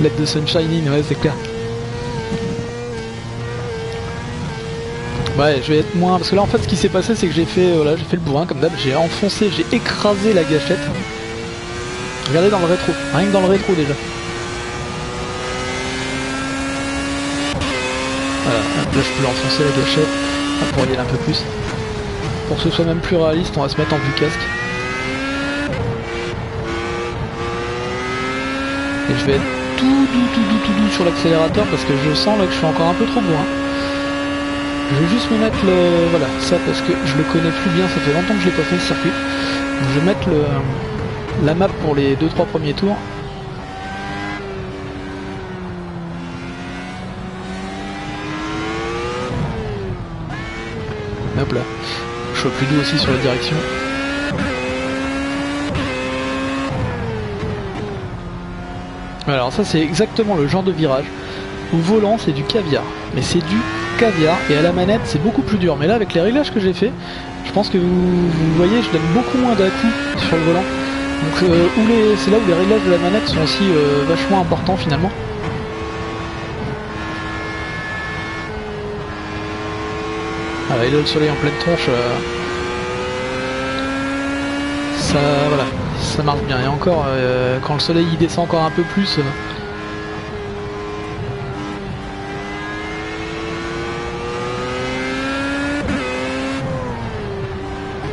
Speaker 2: Let the sunshine in, ouais, c'est clair. Ouais, je vais être moins... Parce que là, en fait, ce qui s'est passé, c'est que j'ai fait le bourrin, comme d'hab. J'ai enfoncé, j'ai écrasé la gâchette. Regardez dans le rétro. Rien que dans le rétro, déjà. Voilà, là, je peux enfoncer la gâchette. Pour y aller un peu plus. Pour que ce soit même plus réaliste, on va se mettre en vue casque. Et je vais être tout doux sur l'accélérateur parce que je sens là que je suis encore un peu trop bourrin. Je vais juste me mettre voilà, ça parce que je le connais plus bien, ça fait longtemps que je l'ai pas fait le circuit. Donc je vais mettre la map pour les 2-3 premiers tours. Hop là. Je suis plus doux aussi sur la direction. Alors ça c'est exactement le genre de virage. Au volant c'est du caviar. Mais c'est du caviar et à la manette c'est beaucoup plus dur, mais là avec les réglages que j'ai fait, je pense que vous voyez, je donne beaucoup moins d'à-coups sur le volant Donc c'est là où les réglages de la manette sont aussi vachement importants finalement. Voilà, et là le soleil en pleine tronche, ça voilà, ça marche bien. Et encore, quand le soleil il descend encore un peu plus.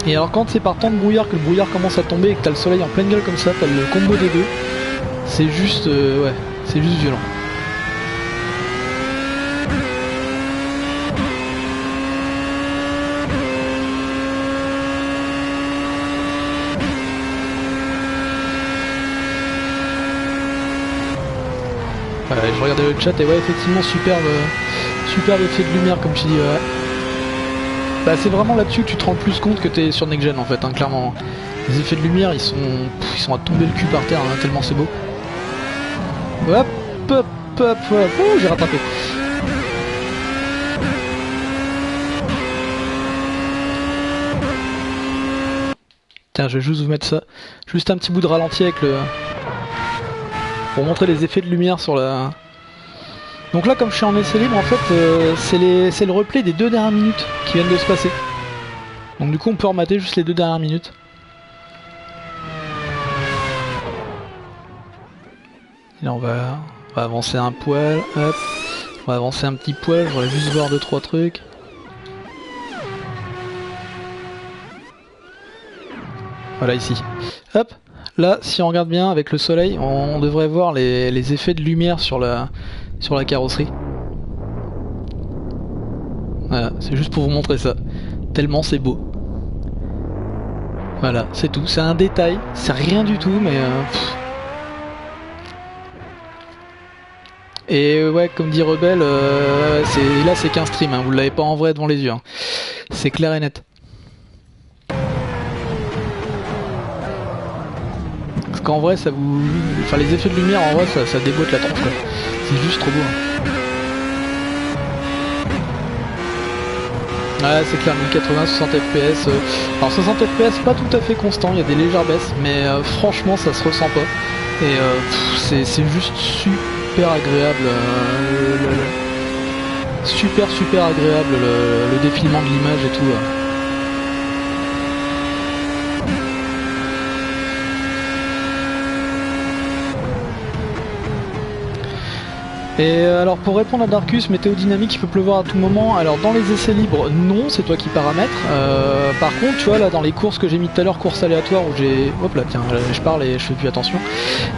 Speaker 2: Et alors quand c'est par temps de brouillard que le brouillard commence à tomber et que t'as le soleil en pleine gueule comme ça, t'as le combo des deux, c'est juste ouais, c'est juste violent. Voilà, je regardais le chat et ouais, effectivement superbe effet de lumière comme tu dis. Ouais. Bah, c'est vraiment là-dessus que tu te rends le plus compte que t'es sur Next Gen en fait, hein, clairement. Les effets de lumière ils sont à tomber le cul par terre, hein, tellement c'est beau. Hop, hop, hop, hop, oh, j'ai rattrapé. Tiens, je vais juste vous mettre ça. Juste un petit bout de ralenti avec le... pour montrer les effets de lumière sur la... Donc là, comme je suis en essai libre, en fait, c'est le replay des 2 dernières minutes qui viennent de se passer. Donc du coup, on peut remater juste les 2 dernières minutes. Et là, on va avancer un poil, hop. On va avancer un petit poil, je voudrais juste voir 2-3 trucs. Voilà, ici. Hop. Là, si on regarde bien avec le soleil, on devrait voir les effets de lumière sur la carrosserie. Voilà, c'est juste pour vous montrer ça. Tellement c'est beau. Voilà, c'est tout. C'est un détail, c'est rien du tout, mais... Et ouais, comme dit Rebelle, là c'est qu'un stream, hein, vous l'avez pas en vrai devant les yeux. Hein. C'est clair et net. Parce qu'en vrai, ça vous... Enfin, les effets de lumière, en vrai, ça déboîte la tronche, quoi. C'est juste trop beau. Hein. Ouais, c'est clair, 1080, 60 fps. Alors 60 fps, pas tout à fait constant, il y a des légères baisses, mais franchement, ça se ressent pas. Et c'est juste super agréable. Super agréable le défilement de l'image et tout. Et alors pour répondre à Darkus, météo dynamique, il peut pleuvoir à tout moment. Alors dans les essais libres, non, c'est toi qui paramètres. Par contre, tu vois là dans les courses que j'ai mis tout à l'heure, courses aléatoires où j'ai... Hop là, tiens, je parle et je fais plus attention.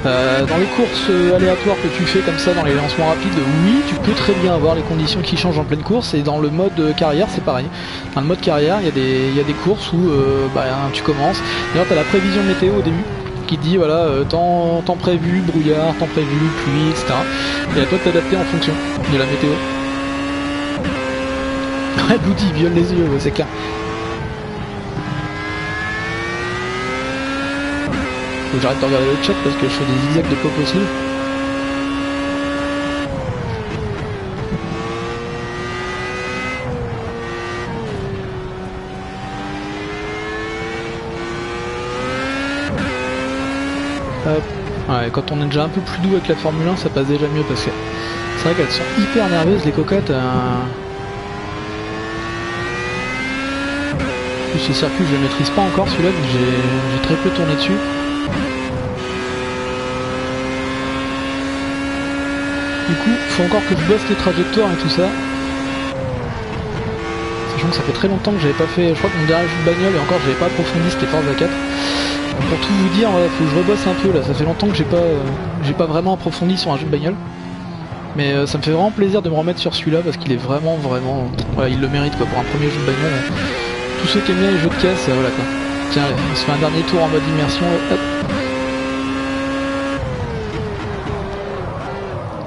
Speaker 2: Dans les courses aléatoires que tu fais comme ça, dans les lancements rapides, oui, tu peux très bien avoir les conditions qui changent en pleine course. Et dans le mode carrière, c'est pareil. Dans le mode carrière, il y a des courses où tu commences. D'ailleurs, tu as la prévision météo au début qui dit voilà temps prévu, brouillard, temps prévu, pluie, etc. Et à toi de t'adapter en fonction de la météo. Ouais, Bloody il viole les yeux, ouais, c'est clair. Faut que j'arrête de regarder le chat parce que je fais des zigzags de pas possible. Hop. Ouais, quand on est déjà un peu plus doux avec la Formule 1, ça passe déjà mieux parce que c'est vrai qu'elles sont hyper nerveuses les cocottes. Plus ce circuit je le maîtrise pas encore celui-là, donc j'ai très peu tourné dessus. Du coup, faut encore que je bosse les trajectoires et tout ça. Sachant que ça fait très longtemps que j'avais pas fait, je crois que mon dernier jeu de bagnole et encore j'avais pas approfondi, c'était Forza 4. Pour tout vous dire, faut que je rebosse un peu là, ça fait longtemps que j'ai pas vraiment approfondi sur un jeu de bagnole. Mais ça me fait vraiment plaisir de me remettre sur celui-là parce qu'il est vraiment, voilà, il le mérite quoi, pour un premier jeu de bagnole. Tous ceux qui aiment bien les jeux de caisse, voilà quoi. Tiens, allez, on se fait un dernier tour en mode immersion, hop.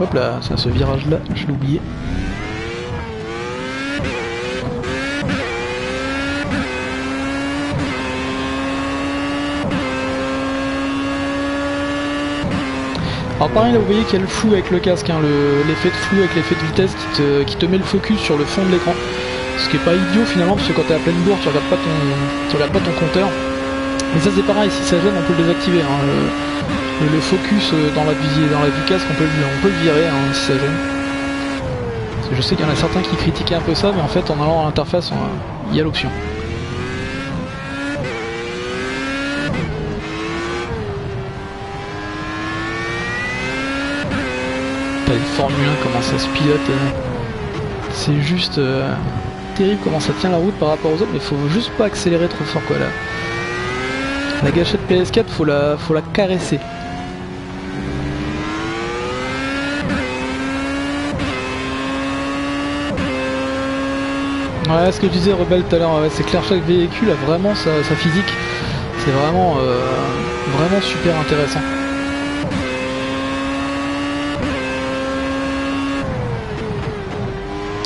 Speaker 2: Hop là, c'est ce virage là, je l'ai oublié. Alors pareil là vous voyez qu'il y a le flou avec le casque, hein, l'effet de flou avec l'effet de vitesse qui te met le focus sur le fond de l'écran. Ce qui est pas idiot finalement parce que quand t'es à pleine bourre tu regardes pas ton compteur. Mais ça c'est pareil, si ça gêne on peut le désactiver. Hein. Le focus dans la vue casque on peut le virer hein, si ça gêne. Parce que je sais qu'il y en a certains qui critiquaient un peu ça, mais en fait en allant à l'interface il y a l'option. T'as les Formule 1 comment ça se pilote. C'est juste terrible comment ça tient la route par rapport aux autres, mais faut juste pas accélérer trop fort quoi là. La gâchette PS4 faut la caresser. Ouais, ce que je disais Rebelle tout à l'heure, ouais, c'est clair, chaque véhicule a vraiment sa physique. C'est vraiment super intéressant.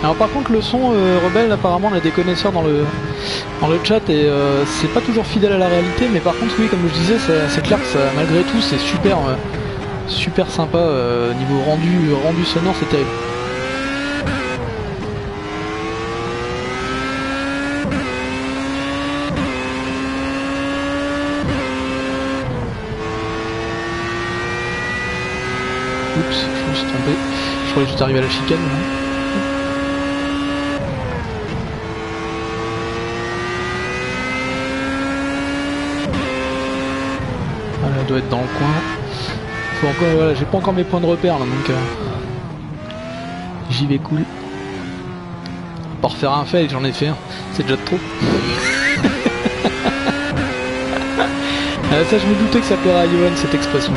Speaker 2: Alors par contre le son Rebelle apparemment on a des connaisseurs dans le chat et c'est pas toujours fidèle à la réalité, mais par contre oui comme je disais c'est clair que ça, malgré tout c'est super sympa niveau rendu sonore, c'est terrible. Oups, je me suis trompé, je croyais que j'étais arrivé à la chicane. Elle doit être dans le coin. Faut encore, voilà, j'ai pas encore mes points de repère là donc j'y vais cool. Pour refaire un fail, j'en ai fait un, c'est déjà trop. Ça je me doutais que ça plairait à Johan cette expression.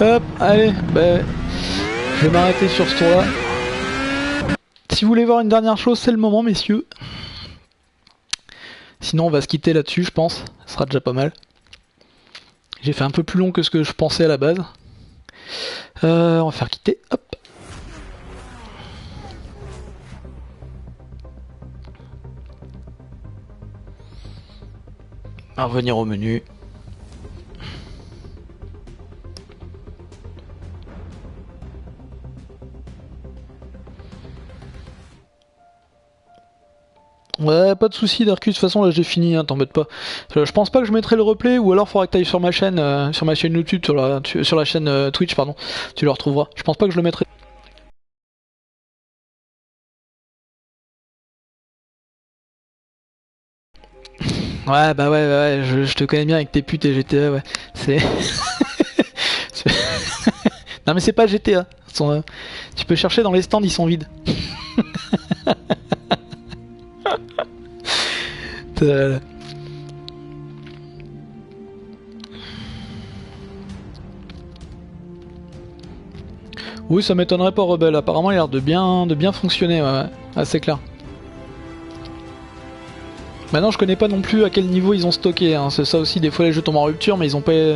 Speaker 2: Hop, allez, bah, je vais m'arrêter sur ce tour là. Si vous voulez voir une dernière chose, c'est le moment messieurs. Sinon on va se quitter là-dessus je pense, ça sera déjà pas mal. J'ai fait un peu plus long que ce que je pensais à la base. On va faire quitter, hop. On va revenir au menu. Ouais, pas de soucis Darkus, de toute façon là j'ai fini, hein, t'embête pas. Je pense pas que je mettrai le replay, ou alors faudra que t'ailles sur ma chaîne YouTube, sur la chaîne Twitch, pardon, tu le retrouveras. Je pense pas que je le mettrai. Ouais, bah ouais, je te connais bien avec tes putes et GTA, ouais. C'est... Non mais c'est pas GTA, tu peux chercher dans les stands, ils sont vides. Oui, ça m'étonnerait pas Rebelle, apparemment il a l'air de bien fonctionner, ouais, c'est clair. Maintenant je connais pas non plus à quel niveau ils ont stocké, hein. C'est ça aussi, des fois les jeux tombent en rupture mais ils ont pas...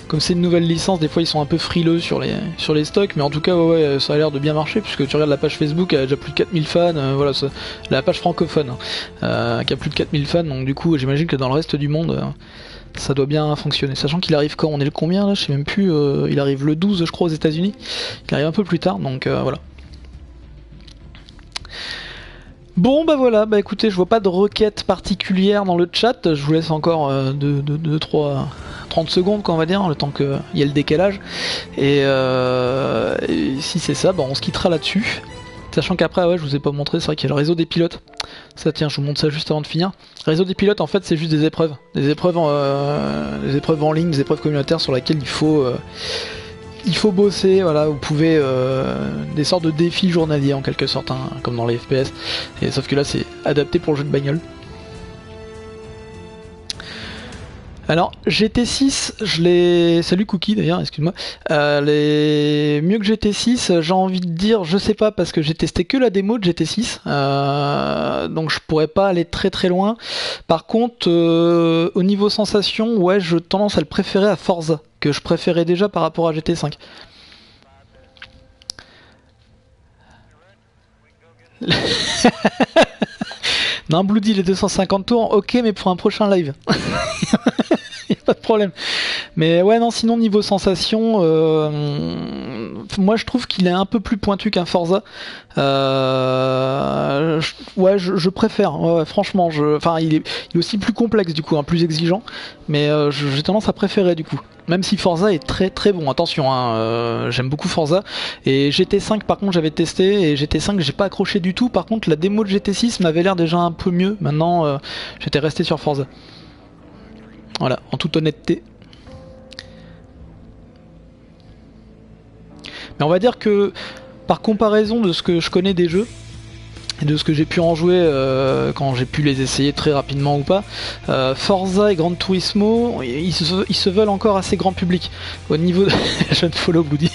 Speaker 2: Comme c'est une nouvelle licence, des fois ils sont un peu frileux sur les stocks, mais en tout cas ouais, ça a l'air de bien marcher puisque tu regardes la page Facebook, elle a déjà plus de 4000 fans, voilà, la page francophone qui a plus de 4000 fans, donc du coup j'imagine que dans le reste du monde ça doit bien fonctionner. Sachant qu'il arrive quand, on est le combien là, je sais même plus, il arrive le 12 je crois aux États-Unis, il arrive un peu plus tard, donc voilà. Bon bah voilà, bah écoutez, je vois pas de requête particulière dans le chat, je vous laisse encore 30 secondes quoi, on va dire, le temps qu'il y ait le décalage, et si c'est ça, bah on se quittera là-dessus, sachant qu'après ouais je vous ai pas montré, c'est vrai qu'il y a le réseau des pilotes, ça tiens je vous montre ça juste avant de finir. Le réseau des pilotes en fait c'est juste des épreuves en ligne, des épreuves communautaires sur lesquelles il faut bosser, voilà, vous pouvez des sortes de défis journaliers en quelque sorte, hein, comme dans les FPS, et sauf que là c'est adapté pour le jeu de bagnole. Alors GT6, je l'ai... Salut Cookie d'ailleurs, excuse-moi. Mieux que GT6, j'ai envie de dire, je sais pas, parce que j'ai testé que la démo de GT6, donc je pourrais pas aller très très loin. Par contre, au niveau sensation, ouais, je tendance à le préférer à Forza, que je préférais déjà par rapport à GT5. Non, Bloody les 250 tours, ok, mais pour un prochain live. pas de problème. Mais ouais, non, sinon niveau sensation, moi je trouve qu'il est un peu plus pointu qu'un Forza. Ouais, je préfère. Ouais, franchement, enfin, il est aussi plus complexe du coup, hein, plus exigeant. Mais j'ai tendance à préférer du coup. Même si Forza est très très bon, attention, hein, j'aime beaucoup Forza. Et GT5 par contre j'avais testé, et GT5 j'ai pas accroché du tout. Par contre la démo de GT6 m'avait l'air déjà un peu mieux. Maintenant j'étais resté sur Forza. Voilà, en toute honnêteté. Mais on va dire que par comparaison de ce que je connais des jeux, et de ce que j'ai pu en jouer quand j'ai pu les essayer très rapidement ou pas, Forza et Gran Turismo, ils se veulent encore assez grand public. Au niveau de... je te follow Bloody.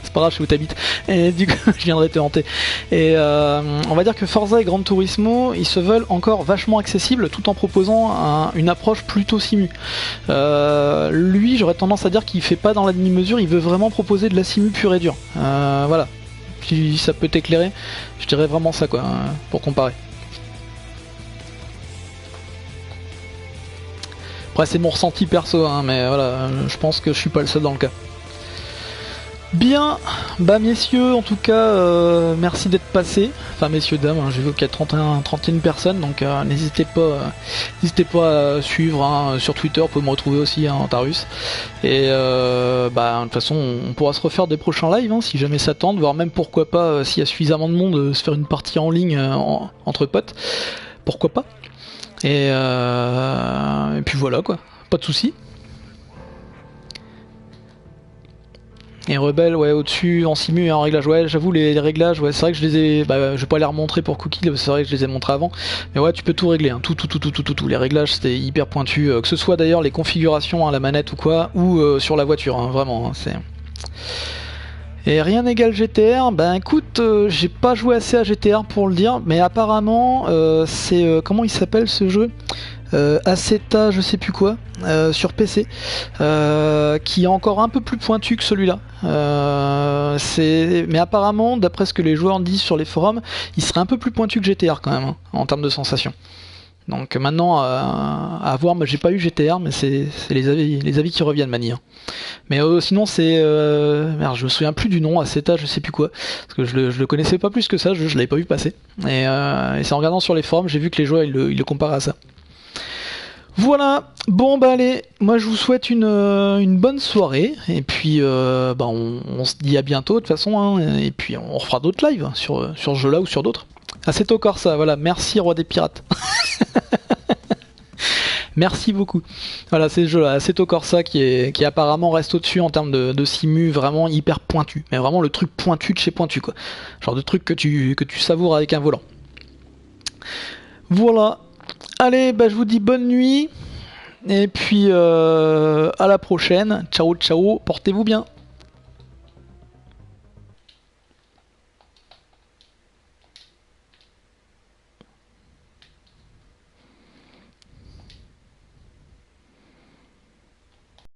Speaker 2: C'est pas grave, je sais où t'habites. Et du coup, je viendrai te hanter. Et on va dire que Forza et Gran Turismo, ils se veulent encore vachement accessibles tout en proposant une approche plutôt simu. Lui, j'aurais tendance à dire qu'il fait pas dans la demi-mesure, il veut vraiment proposer de la simu pure et dure. Voilà. Si ça peut t'éclairer, je dirais vraiment ça quoi, pour comparer. Après c'est mon ressenti perso, hein, mais voilà, je pense que je suis pas le seul dans le cas. Bien, bah messieurs, en tout cas, merci d'être passés. Enfin messieurs, dames, hein, j'ai vu qu'il y a 31 personnes, donc n'hésitez pas à suivre hein, sur Twitter, vous pouvez me retrouver aussi hein, en Tarus. Et bah de toute façon, on pourra se refaire des prochains lives, hein, si jamais ça tente, voire même pourquoi pas, s'il y a suffisamment de monde, se faire une partie en ligne entre potes. Pourquoi pas. Et puis voilà quoi, pas de soucis. Et Rebelle, ouais, au-dessus, en simu et en réglage, ouais, j'avoue, les réglages, ouais, c'est vrai que je les ai, bah, je vais pas les remontrer pour Cookie, c'est vrai que je les ai montrés avant, mais ouais, tu peux tout régler, hein, tout, les réglages, c'était hyper pointu, que ce soit d'ailleurs les configurations, hein, la manette ou quoi, ou sur la voiture, hein, vraiment, hein, c'est... Et rien n'égale GTR, ben écoute, j'ai pas joué assez à GTR pour le dire, mais apparemment, c'est, comment il s'appelle ce jeu Aceta je sais plus quoi sur PC qui est encore un peu plus pointu que celui-là mais apparemment d'après ce que les joueurs disent sur les forums il serait un peu plus pointu que GTR quand même hein, en termes de sensation. Donc maintenant à voir, j'ai pas eu GTR mais c'est les avis qui reviennent Mani hein. Mais sinon c'est merde, je me souviens plus du nom, Aceta je sais plus quoi parce que je le connaissais pas plus que ça, je l'avais pas vu passer et c'est en regardant sur les forums j'ai vu que les joueurs ils le comparaient à ça. Voilà, bon bah allez, moi je vous souhaite une bonne soirée, et puis bah on se dit à bientôt de toute façon, hein, et puis on refera d'autres lives hein, sur ce jeu-là ou sur d'autres. Assetto Corsa, voilà, merci Roi des Pirates. Merci beaucoup. Voilà, c'est ce jeu-là, Assetto Corsa qui apparemment reste au-dessus en termes de simu, vraiment hyper pointu, mais vraiment le truc pointu de chez pointu quoi. Genre de truc que tu savoures avec un volant. Voilà. Allez, bah je vous dis bonne nuit, et puis à la prochaine, ciao ciao, portez-vous bien.